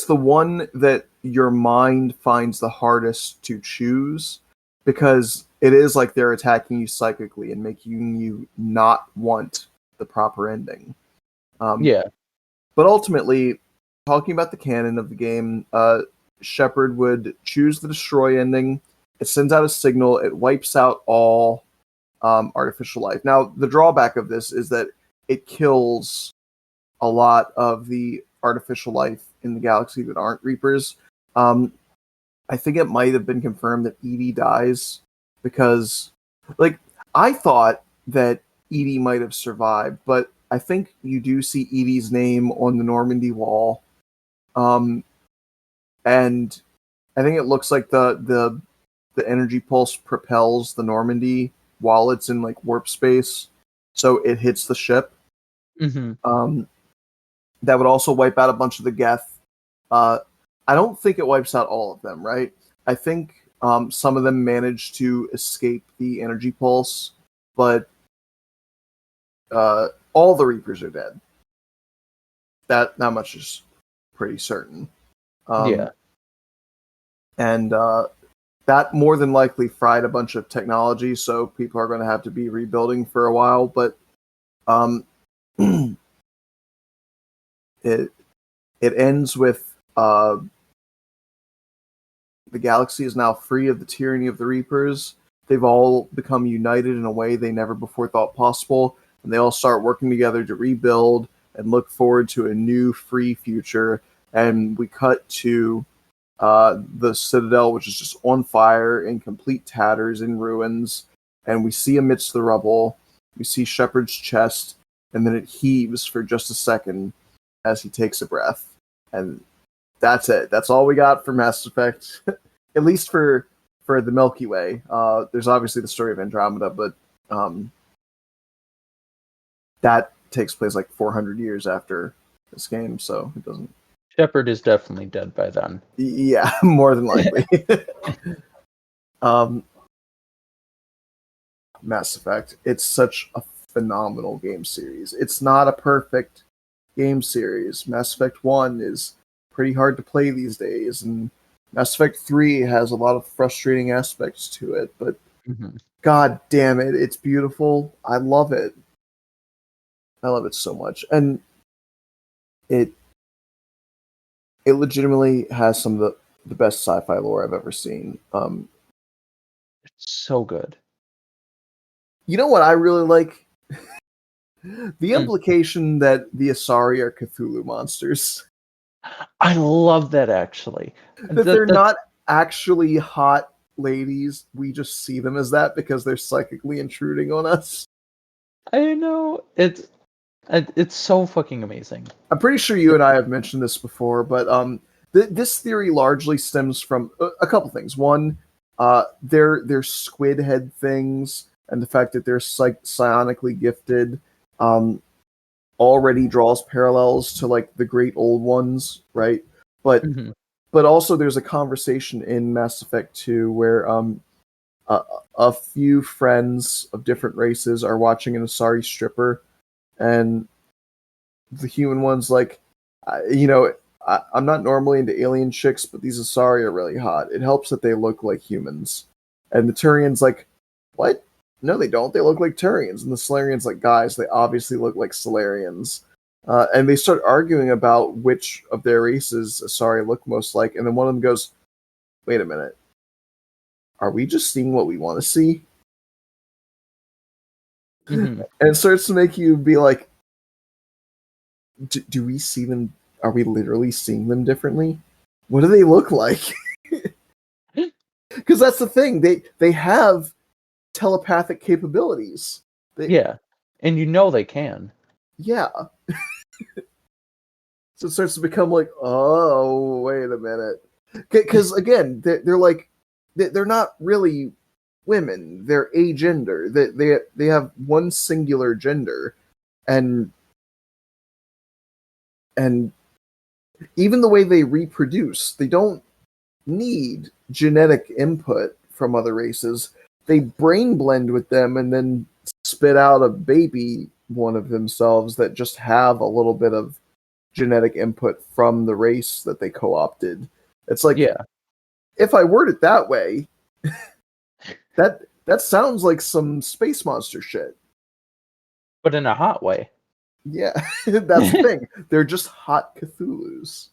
the one that your mind finds the hardest to choose, because it is like they're attacking you psychically and making you not want the proper ending. But ultimately, talking about the canon of the game, Shepard would choose the destroy ending. It sends out a signal. It wipes out all artificial life. Now, the drawback of this is that it kills a lot of the artificial life in the galaxy that aren't Reapers. I think it might have been confirmed that Edie dies because, like, I thought that Edie might have survived, but I think you do see Edie's name on the Normandy wall. And I think it looks like the energy pulse propels the Normandy while it's in like warp space, so it hits the ship. That would also wipe out a bunch of the Geth. I don't think it wipes out all of them, right? I think some of them manage to escape the energy pulse, but all the Reapers are dead. That much is pretty certain. And that more than likely fried a bunch of technology, so people are going to have to be rebuilding for a while. But it ends with the galaxy is now free of the tyranny of the Reapers. They've all become united in a way they never before thought possible, and they all start working together to rebuild and look forward to a new free future. And we cut to the Citadel, which is just on fire, in complete tatters, in ruins, and we see amidst the rubble You see Shepard's chest, and then it heaves for just a second as he takes a breath, and that's it. That's all we got for Mass Effect, at least for the Milky Way. There's obviously the story of Andromeda, but that takes place like 400 years after this game, so it doesn't. Shepard is definitely dead by then. Yeah, more than likely. Mass Effect. It's such a phenomenal game series. It's not a perfect game series. Mass Effect 1 is pretty hard to play these days, and Mass Effect 3 has a lot of frustrating aspects to it, but god damn it, it's beautiful. I love it. I love it so much. And it legitimately has some of the best sci-fi lore I've ever seen. It's so good. You know what I really like? The implication that the Asari are Cthulhu monsters. I love that, actually. That they're not actually hot ladies. We just see them as that because they're psychically intruding on us. I know. It's so fucking amazing. I'm pretty sure you and I have mentioned this before, but this theory largely stems from a couple things. One, their squid head things and the fact that they're psionically gifted already draws parallels to like the Great Old Ones, right? But also there's a conversation in Mass Effect 2 where a few friends of different races are watching an Asari stripper, and the human one's like, I'm not normally into alien chicks, but these Asari are really hot. It helps that they look like humans. And the Turian's like, what? No, they don't. They look like Turians. And the Solarian's like, guys, they obviously look like Solarians. And they start arguing about which of their races Asari look most like. And then one of them goes, wait a minute. Are we just seeing what we want to see? And it starts to make you be like, do we see them? Are we literally seeing them differently? What do they look like? Because that's the thing. They have telepathic capabilities. Yeah, and you know they can. Yeah. So it starts to become like, oh, wait a minute. Because again, they're like, they're not really women. They're agender. They have one singular gender, and even the way they reproduce, they don't need genetic input from other races. They brain blend with them and then spit out a baby one of themselves that just have a little bit of genetic input from the race that they co-opted. It's like, yeah, if I word it that way, that sounds like some space monster shit. but in a hot way. Yeah, that's the thing. They're just hot Cthulhus.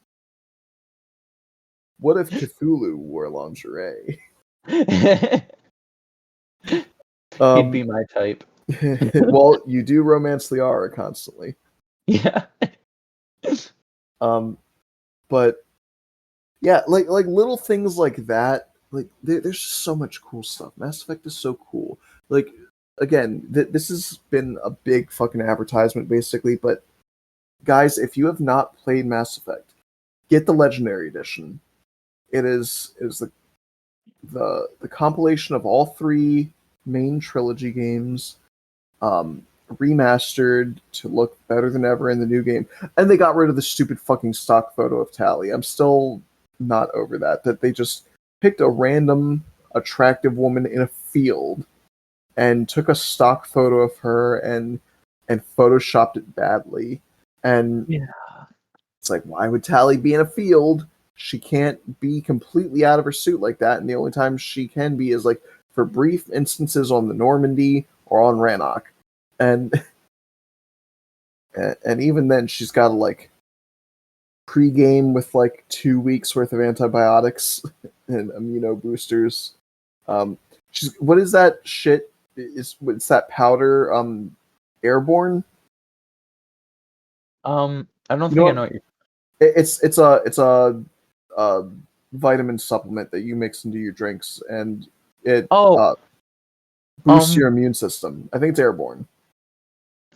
What if Cthulhu wore lingerie? He'd be my type. Well, you do romance Liara constantly. Yeah. But yeah, like little things like that. Like there's just so much cool stuff. Mass Effect is so cool. Like again, this has been a big fucking advertisement basically. But guys, if you have not played Mass Effect, get the Legendary Edition. It is the compilation of all three main trilogy games, remastered to look better than ever in the new game. And they got rid of the stupid fucking stock photo of Tali. I'm still not over that they just picked a random attractive woman in a field and took a stock photo of her and photoshopped it badly. And it's like, why would Tali be in a field? She can't be completely out of her suit like that, and the only time she can be is like for brief instances on the Normandy or on Rannoch. And even then she's got to like pre-game with like 2 weeks worth of antibiotics and immuno boosters. What is that shit? It's that powder airborne? I don't think I know what you're... It's a vitamin supplement that you mix into your drinks, and it boosts your immune system. I think it's airborne.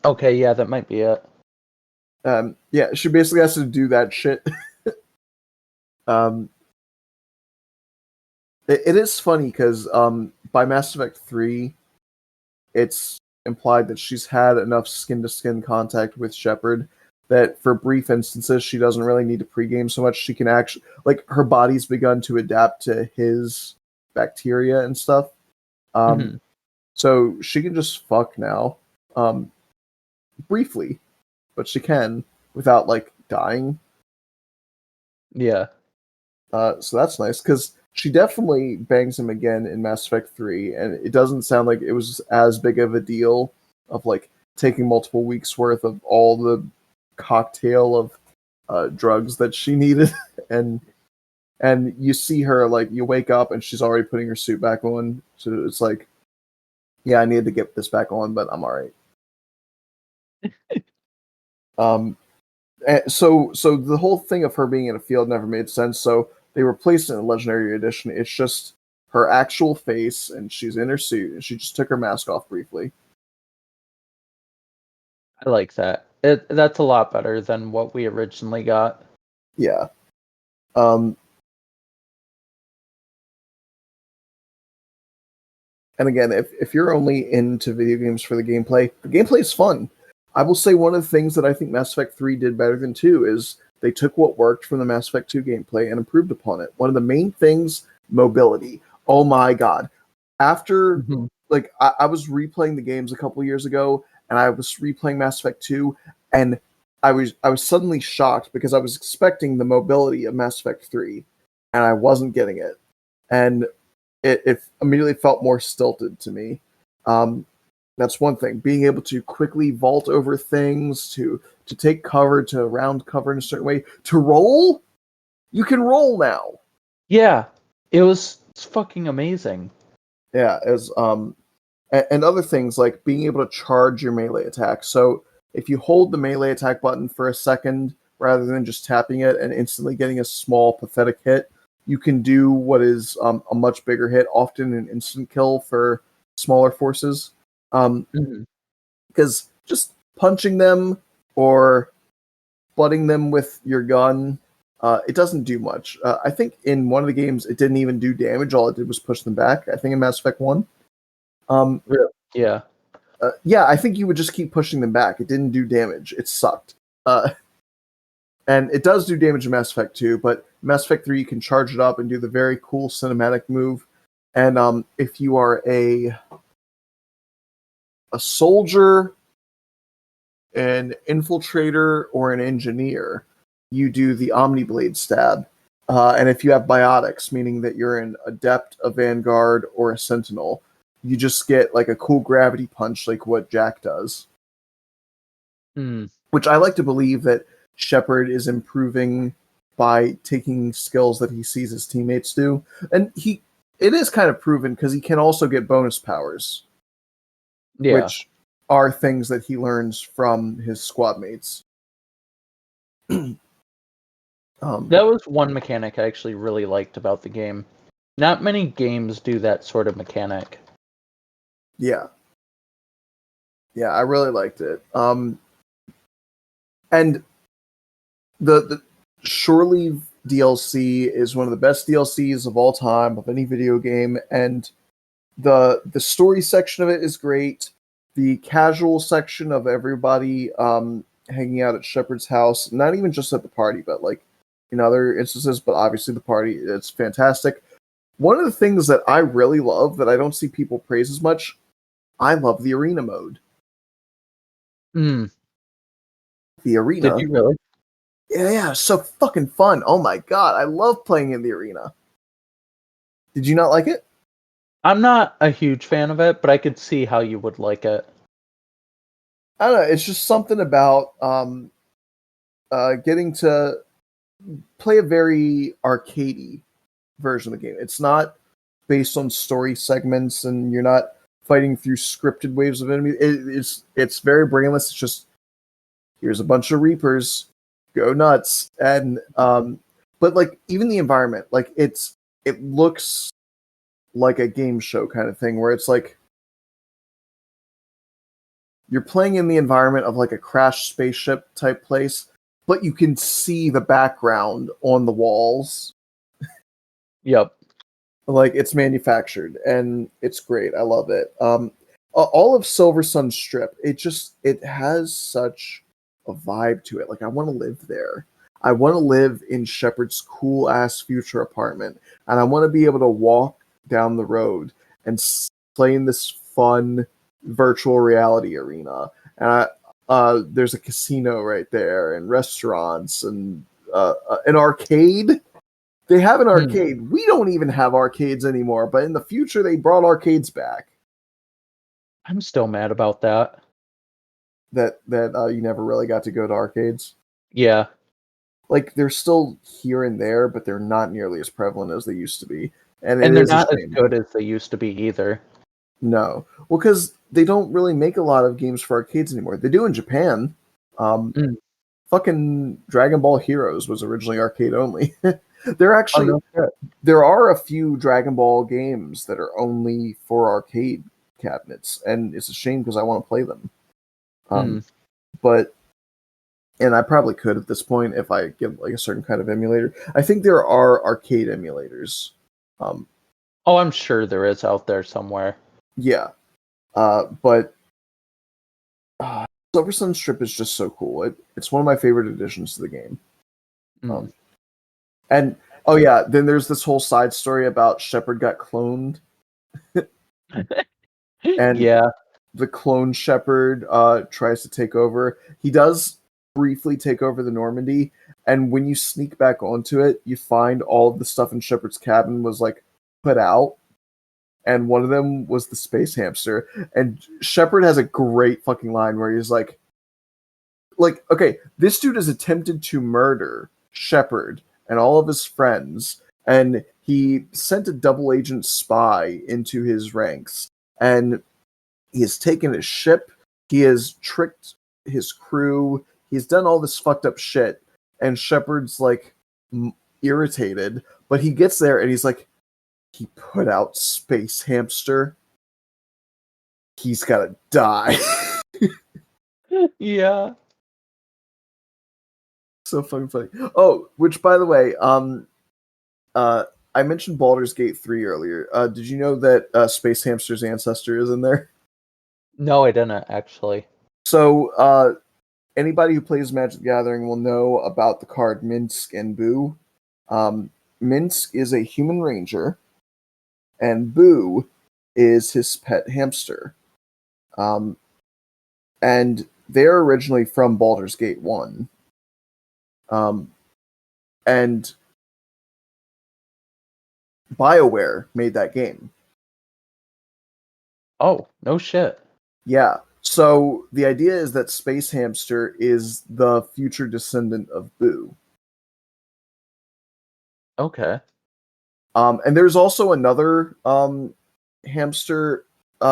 Okay, yeah, that might be it. Yeah, she basically has to do that shit. um, it is funny because by Mass Effect 3, it's implied that she's had enough skin-to-skin contact with Shepard that for brief instances she doesn't really need to pregame so much. She can actually, like, her body's begun to adapt to his bacteria and stuff. Hmm. So she can just fuck now, briefly, but she can without like dying. Yeah. So that's nice because she definitely bangs him again in Mass Effect 3, and it doesn't sound like it was as big of a deal of like taking multiple weeks worth of all the cocktail of drugs that she needed, and you see her like you wake up and she's already putting her suit back on, so it's like, yeah, I needed to get this back on, but I'm all right. Um, so the whole thing of her being in a field never made sense. So they replaced it in Legendary Edition. It's just her actual face, and she's in her suit, and she just took her mask off briefly. I like that. That's a lot better than what we originally got. Yeah. Um, and again, if you're only into video games for the gameplay is fun. I will say one of the things that I think Mass Effect 3 did better than 2 is they took what worked from the Mass Effect 2 gameplay and improved upon it. One of the main things, mobility. Oh my god. After Hmm. like I was replaying the games a couple years ago and I was replaying Mass Effect 2 and I was suddenly shocked because I was expecting the mobility of Mass Effect 3 and I wasn't getting it. And it immediately felt more stilted to me. Um, that's one thing. Being able to quickly vault over things, to take cover, to round cover in a certain way, to roll. You can roll now. Yeah, it's fucking amazing. Yeah, as and other things like being able to charge your melee attack. So if you hold the melee attack button for a second rather than just tapping it and instantly getting a small pathetic hit, you can do what is a much bigger hit, often an instant kill for smaller forces. Um, Hmm. because just punching them or butting them with your gun, it doesn't do much. I think in one of the games it didn't even do damage. All it did was push them back. I think in Mass Effect 1. Um, Really? Yeah. yeah, I think you would just keep pushing them back. It didn't do damage. It sucked. And it does do damage in Mass Effect 2, but Mass Effect 3 you can charge it up and do the very cool cinematic move. And if you are a soldier, an infiltrator, or an engineer, you do the Omniblade stab. And if you have biotics, meaning that you're an adept, a vanguard, or a sentinel, you just get like a cool gravity punch, like what Jack does. Mm. Which I like to believe that Shepard is improving by taking skills that he sees his teammates do, and it is kind of proven because he can also get bonus powers, Yeah. which are things that he learns from his squad mates. That was one mechanic I actually really liked about the game. Not many games do that sort of mechanic. Yeah, yeah, I really liked it. And the Shore DLC is one of the best DLCs of all time of any video game, and the story section of it is great. The casual section of everybody hanging out at Shepard's house, not even just at the party, but like in other instances, but obviously the party, it's fantastic. One of the things that I really love that I don't see people praise as much, I love the arena mode. Mm. The Did arena, you really? yeah, so fucking fun. Oh my god, I love playing in the arena. Did you not like it? I'm not a huge fan of it, but I could see how you would like it. I don't know. It's just something about getting to play a very arcadey version of the game. It's not based on story segments, and you're not fighting through scripted waves of enemies. It's very brainless. It's just here's a bunch of Reapers, go nuts, and but like even the environment, like it looks like a game show kind of thing where it's like you're playing in the environment of like a crashed spaceship type place, but you can see the background on the walls. Yep. Like it's manufactured and it's great. I love it. All of Silver Sun Strip, it has such a vibe to it. Like I want to live there. I want to live in Shepard's cool ass future apartment, and I want to be able to walk down the road and play in this fun virtual reality arena. And there's a casino right there, and restaurants, and an arcade. They have an arcade. We don't even have arcades anymore, but in the future they brought arcades back. I'm still mad about that. That you never really got to go to arcades. Yeah. Like they're still here and there, but they're not nearly as prevalent as they used to be. And they're not as good as they used to be either. No. Well, because they don't really make a lot of games for arcades anymore. They do in Japan. Fucking Dragon Ball Heroes was originally arcade only. There are a few Dragon Ball games that are only for arcade cabinets, and it's a shame because I want to play them. But and I probably could at this point if I get like a certain kind of emulator. I think there are arcade emulators. I'm sure there is out there somewhere. Yeah, but Silver Sun Strip is just so cool. It's one of my favorite additions to the game. And oh yeah, then there's this whole side story about Shepard got cloned. And yeah, the clone Shepard tries to take over. He does briefly take over the Normandy, and when you sneak back onto it, you find all of the stuff in Shepard's cabin was like put out, and one of them was the space hamster. And Shepard has a great fucking line where he's like, okay, this dude has attempted to murder Shepard and all of his friends, and he sent a double agent spy into his ranks, and he has taken his ship, he has tricked his crew, he's done all this fucked up shit, and Shepard's like irritated, but he gets there and he's like, he put out Space Hamster. He's gotta die. Yeah. So fucking funny. Oh, which by the way, I mentioned Baldur's Gate 3 earlier. Did you know that Space Hamster's ancestor is in there? No, I didn't actually. So, anybody who plays Magic the Gathering will know about the card Minsk and Boo. Minsk is a human ranger, and Boo is his pet hamster. And they're originally from Baldur's Gate 1. And BioWare made that game. Oh, no shit. Yeah. So the idea is that Space Hamster is the future descendant of Boo. Okay. And there's also another hamster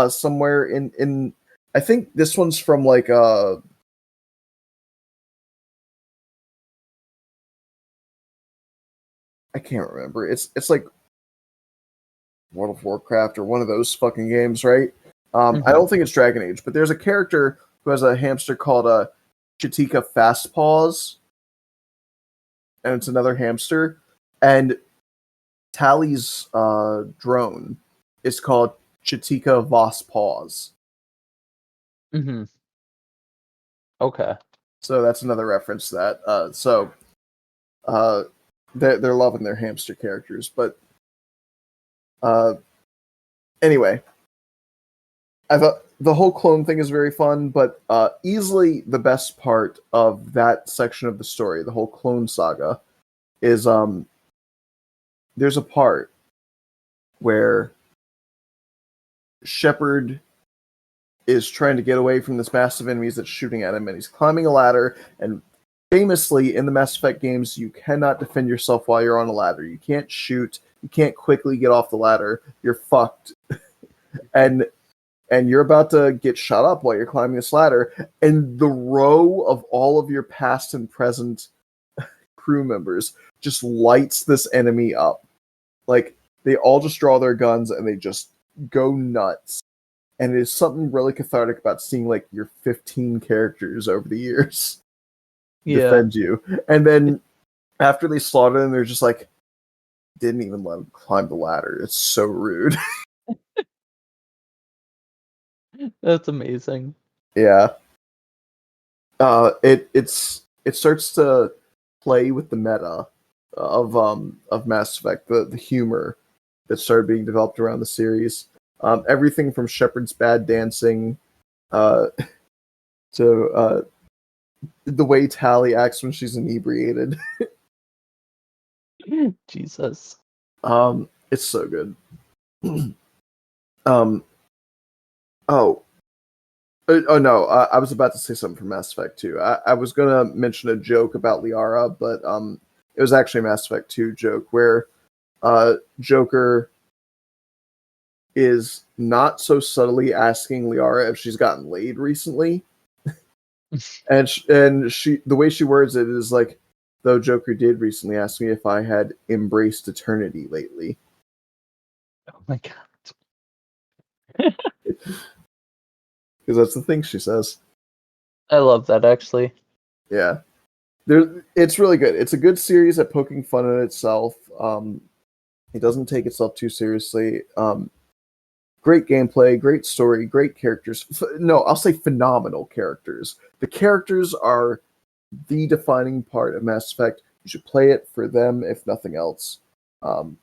somewhere in I think this one's from like I can't remember. It's like World of Warcraft or one of those fucking games, right? I don't think it's Dragon Age, but there's a character who has a hamster called Chitika Fastpaws, and it's another hamster. And Tally's drone is called Chitika Vosspaws. Okay. So that's another reference to that. They're loving their hamster characters, but anyway, I thought the whole clone thing is very fun, but easily the best part of that section of the story, the whole clone saga, is there's a part where Shepard is trying to get away from this massive enemies that's shooting at him, and he's climbing a ladder, and famously in the Mass Effect games, you cannot defend yourself while you're on a ladder. You can't shoot, you can't quickly get off the ladder, you're fucked. and you're about to get shot up while you're climbing this ladder, and the row of all of your past and present crew members just lights this enemy up. Like, they all just draw their guns and they just go nuts. and it is something really cathartic about seeing like your 15 characters over the years defend you, and then after they slaughter them, they're just like, didn't even let them climb the ladder. It's so rude. That's amazing. Yeah. It starts to play with the meta of Mass Effect, the humor that started being developed around the series. Everything from Shepard's bad dancing uh, to the way Tally acts when she's inebriated. Jesus. It's so good. um, oh, oh no, I was about to say something from Mass Effect 2. I was gonna mention a joke about Liara, but it was actually a Mass Effect 2 joke where Joker is not so subtly asking Liara if she's gotten laid recently, and she the way she words it is like, though Joker did recently ask me if I had embraced eternity lately. Oh my god. Because that's the thing she says. I love that, actually. Yeah. It's really good. It's a good series at poking fun at itself. It doesn't take itself too seriously. Great gameplay, great story, great characters. No, I'll say phenomenal characters. The characters are the defining part of Mass Effect. You should play it for them, if nothing else. Um,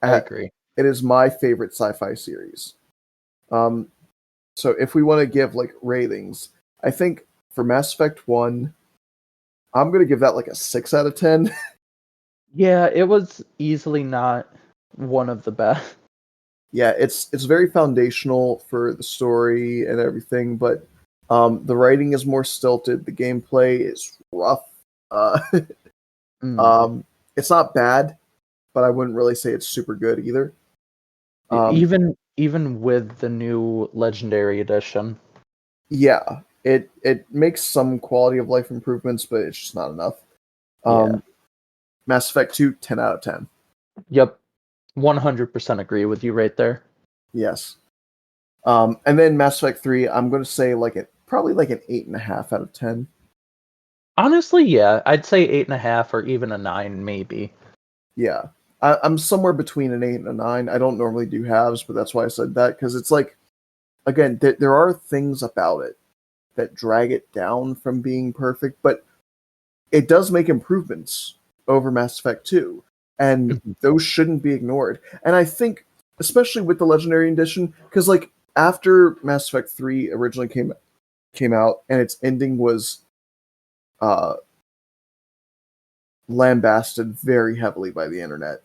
I agree. It is my favorite sci-fi series. So if we want to give like ratings, I think for Mass Effect 1, I'm going to give that like a 6 out of 10. Yeah, it was easily not one of the best. Yeah, it's very foundational for the story and everything, but the writing is more stilted. The gameplay is rough. Uh, it's not bad, but I wouldn't really say it's super good either. Even with the new Legendary Edition. Yeah, it makes some quality of life improvements, but it's just not enough. Yeah. Mass Effect 2, 10 out of 10. Yep. 100% agree with you right there. Yes. And then Mass Effect 3, I'm going to say probably like an 8.5 out of 10. Honestly, yeah. I'd say 8.5 or even a 9, maybe. Yeah. I'm somewhere between an 8 and a 9. I don't normally do halves, but that's why I said that, because it's like, again, there are things about it that drag it down from being perfect, but it does make improvements over Mass Effect 2, and those shouldn't be ignored. And I think, especially with the Legendary Edition, because like after Mass Effect 3 originally came out, and its ending was lambasted very heavily by the internet.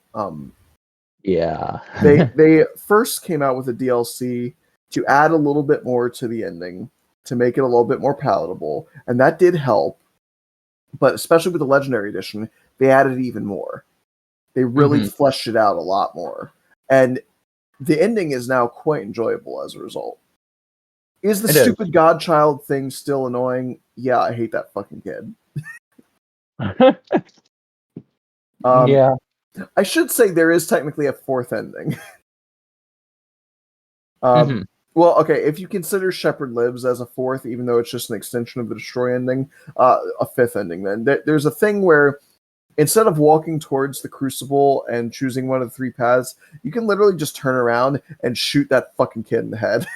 Yeah. They first came out with a DLC to add a little bit more to the ending, to make it a little bit more palatable, and that did help. But especially with the Legendary Edition, they added even more. They really fleshed it out a lot more, and the ending is now quite enjoyable as a result. Is the stupid godchild thing still annoying? Yeah, I hate that fucking kid. Yeah. I should say there is technically a fourth ending. Well, okay, if you consider Shepard Lives as a fourth, even though it's just an extension of the Destroy ending, a fifth ending, then there's a thing where instead of walking towards the Crucible and choosing one of the three paths, you can literally just turn around and shoot that fucking kid in the head.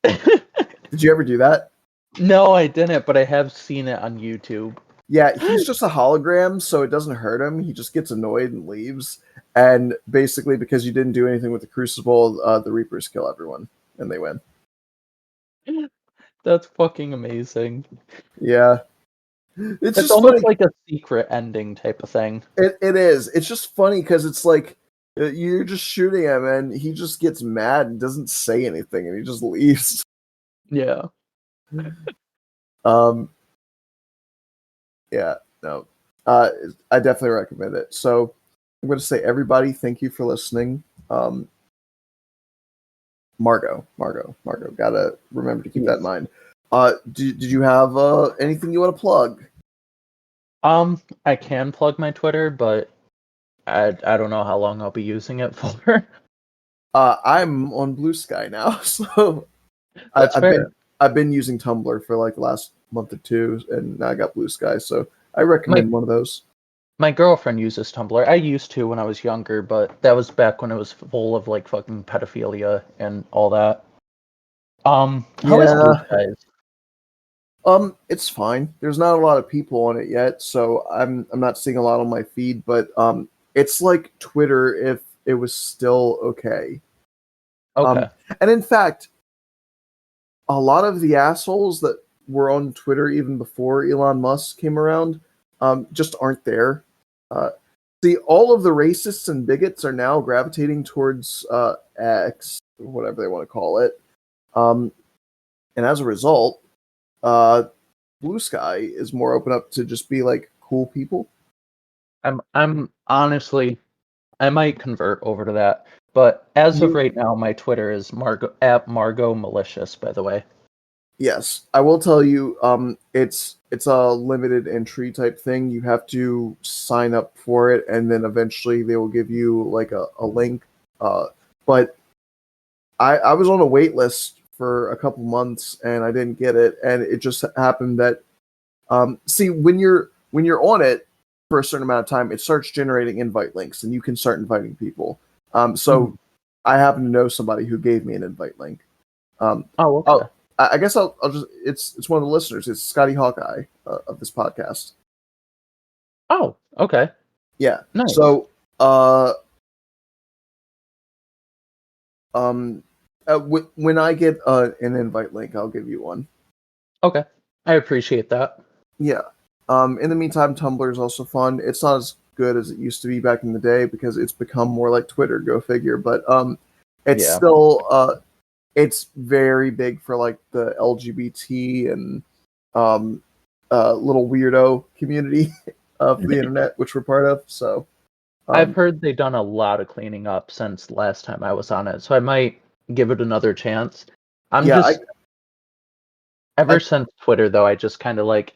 Did you ever do that? No, I didn't, but I have seen it on YouTube. Yeah, he's just a hologram, so it doesn't hurt him. He just gets annoyed and leaves. And basically, because you didn't do anything with the Crucible, the Reapers kill everyone, and they win. That's fucking amazing. Yeah. It's just almost funny. Like a secret ending type of thing. It is. It's just funny because it's like you're just shooting him, and he just gets mad and doesn't say anything, and he just leaves. Yeah. Yeah, no. I definitely recommend it. So I'm going to say, everybody, thank you for listening. Margo. Gotta remember to keep that in mind. Did you have anything you want to plug? I can plug my Twitter, but I don't know how long I'll be using it for. I'm on Bluesky now, so That's I've fair. been using Tumblr for like the last month or two, and now I got Bluesky, so I My recommend one of those. my girlfriend uses Tumblr. I used to when I was younger, but that was back when it was full of like fucking pedophilia and all that. How is Blue Yeah, Skies? it's fine. There's not a lot of people on it yet, so I'm not seeing a lot on my feed, but it's like Twitter if it was still okay. Um, Okay. and in fact, a lot of the assholes that were on Twitter even before Elon Musk came around just aren't there. Uh, See, all of the racists and bigots are now gravitating towards X, or whatever they want to call it. Um, and as a result, uh, Bluesky is more open up to just be like cool people. I'm honestly I might convert over to that, but as of You right now, my Twitter is Margo at Margo Malicious. By the way. Yes, I will tell you. It's a limited entry type thing. You have to sign up for it, and then eventually they will give you like a link. But I was on a wait list for a couple months, and I didn't get it. And it just happened that see when you're on it for a certain amount of time, it starts generating invite links, and you can start inviting people. So Mhm. I happen to know somebody who gave me an invite link. Um, Oh, okay. I'll, I guess I'll just it's one of the listeners. It's Scotty Hawkeye of this podcast. Oh, okay. Yeah. Nice. So um when I get an invite link, I'll give you one. Okay. I appreciate that. Yeah. In the meantime, Tumblr is also fun. It's not as good as it used to be back in the day because it's become more like Twitter. Go figure. But it's Yeah. still it's very big for like the LGBT and um, little weirdo community of the internet, which we're part of. So, I've um, heard they've done a lot of cleaning up since last time I was on it, so I might give it another chance. I'm yeah, just I, ever since Twitter though, I just kind of like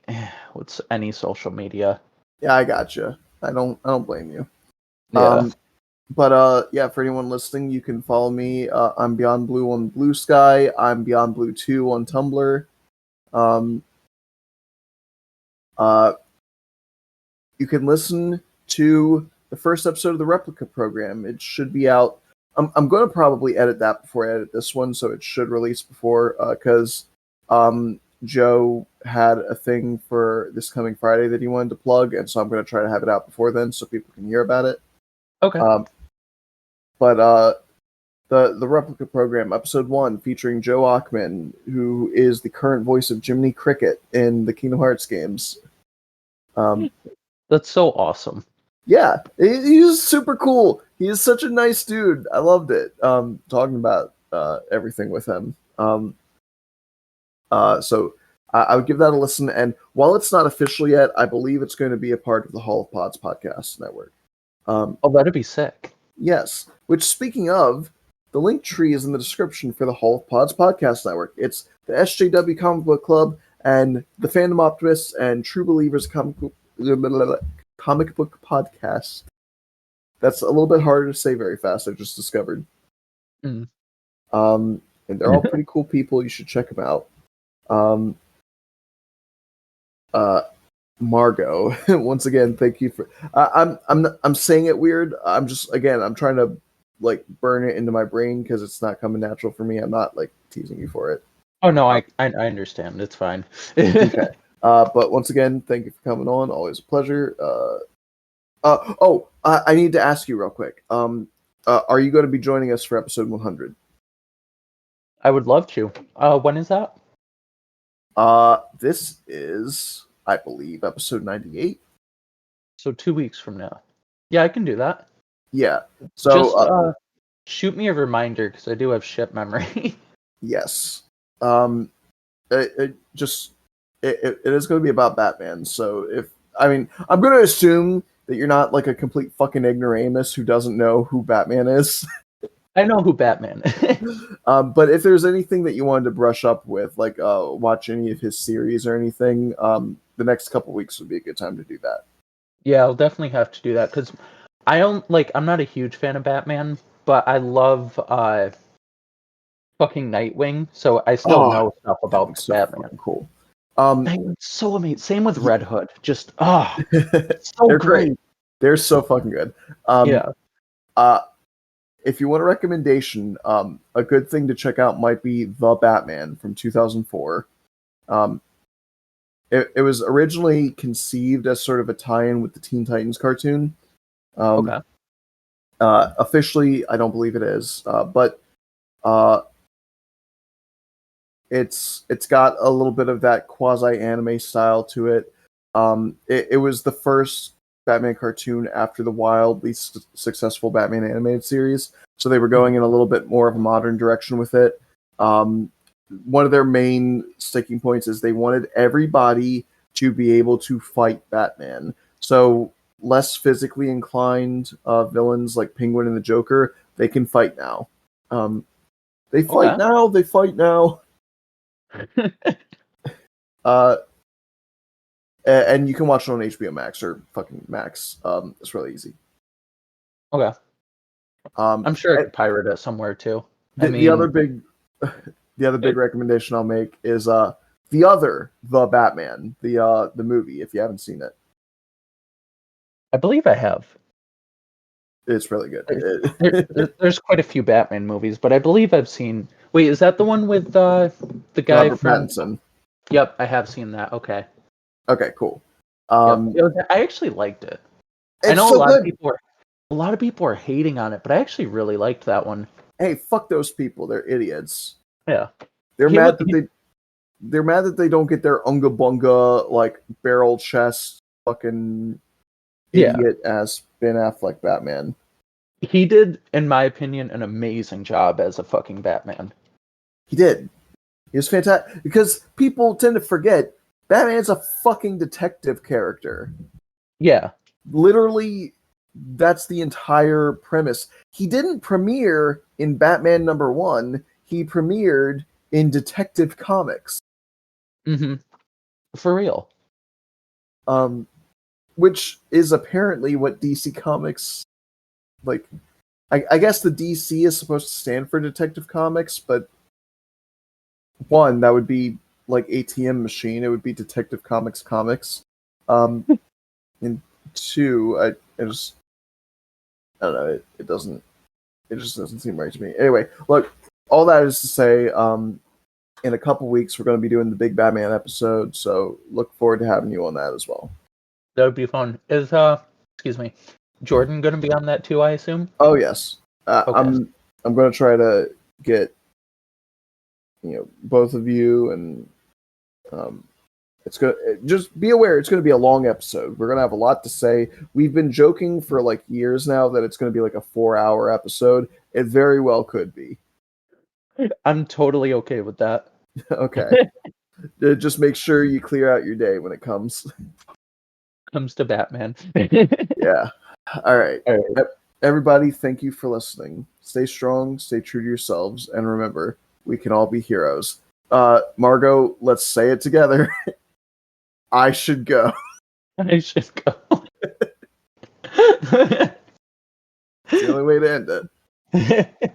what's any social media. yeah, I gotcha. I don't blame you. Yeah. Um, but yeah, for anyone listening, you can follow me. I'm Beyond Blue on Blue Sky. I'm Beyond Blue 2 on Tumblr. Um, uh, you can listen to the first episode of the Replica program. It should be out. I'm going to probably edit that before I edit this one, so it should release before because Joe had a thing for this coming Friday that he wanted to plug, and so I'm going to try to have it out before then so people can hear about it. Okay. Um, but the Replica program, episode 1, featuring Joe Achman, who is the current voice of Jiminy Cricket in the Kingdom Hearts games. Um, That's so awesome. Yeah, he's super cool. He is such a nice dude. I loved it. Talking about everything with him. So I would give that a listen. And while it's not official yet, I believe it's going to be a part of the Hall of Pods podcast network. Um, Oh, that'd be sick. yes. Which, speaking of, the link tree is in the description for the Hall of Pods podcast network. It's the SJW Comic Book Club and the Fandom Optimists and True Believers comic book podcast. That's a little bit harder to say very fast. I've just discovered. Mm. And they're all pretty cool people. You should check them out. Um, uh, Margo, once again, thank you for. I'm saying it weird. I'm trying to like burn it into my brain because it's not coming natural for me. I'm not like teasing you for it. Oh no, Uh, I understand. It's fine. okay. But once again, thank you for coming on. Always a pleasure. I need to ask you real quick. Are you going to be joining us for episode 100? I would love to. When is that? This is, I believe, episode 98. So 2 weeks from now. Yeah, I can do that. Yeah. So, Just shoot me a reminder because I do have shit memory. yes. Um, it is going to be about Batman. So I'm going to assume that you're not like a complete fucking ignoramus who doesn't know who Batman is. I know who Batman is. But if there's anything that you wanted to brush up with, like watch any of his series or anything, the next couple weeks would be a good time to do that. Yeah, I'll definitely have to do that because I don't like. I'm not a huge fan of Batman, but I love fucking Nightwing, so I still know stuff about Nightwing's so Batman. fucking cool. Nightwing's so amazing. Same with Red Hood. Just so they're great. great. They're so fucking good. Yeah. If you want a recommendation, a good thing to check out might be The Batman from 2004. It was originally conceived as sort of a tie-in with the Teen Titans cartoon. Okay. Officially, I don't believe it is, but it's got a little bit of that quasi-anime style to it. It was the first Batman cartoon after the wildly successful Batman animated series, so they were going in a little bit more of a modern direction with it. One of their main sticking points is they wanted everybody to be able to fight Batman. So less physically inclined villains like Penguin and the Joker, they can fight now. They fight now. They fight now. And you can watch it on HBO Max or fucking Max. It's really easy. Okay. I'm sure I could pirate it somewhere too. The other big recommendation I'll make is The Batman, the movie. If you haven't seen it, I believe I have. It's really good. There's quite a few Batman movies, but I believe I've seen. Wait, is that the one with the guy Robert from? Pattinson. Yep, I have seen that. Okay. Okay, cool. Yep. I actually liked it. I know a lot of people are hating on it, but I actually really liked that one. Hey, fuck those people. They're idiots. Yeah. They're mad that they don't get their unga bunga like barrel chest fucking idiot ass Ben Affleck Batman. He did, in my opinion, an amazing job as a fucking Batman. He did. He was fantastic because people tend to forget Batman's a fucking detective character. Yeah. Literally, that's the entire premise. He didn't premiere in Batman #1. He premiered in Detective Comics. Mm-hmm. For real. Which is apparently what DC Comics, like, I guess the DC is supposed to stand for Detective Comics, but one, that would be like ATM machine. It would be Detective Comics comics. And two, I don't know. It just doesn't seem right to me. Anyway, look, all that is to say, in a couple weeks we're going to be doing the Big Batman episode, so look forward to having you on that as well. That would be fun. Is Jordan going to be on that too? I assume. Oh yes. Okay. I'm going to try to get both of you, and it's going to just be aware it's going to be a long episode. We're going to have a lot to say. We've been joking for like years now that it's going to be like a 4-hour episode. It very well could be. I'm totally okay with that. Okay. Just make sure you clear out your day when it comes to Batman. Yeah. All right. Everybody, thank you for listening. Stay strong, stay true to yourselves, and remember, we can all be heroes. Margo, let's say it together. I should go. I should go. It's the only way to end it.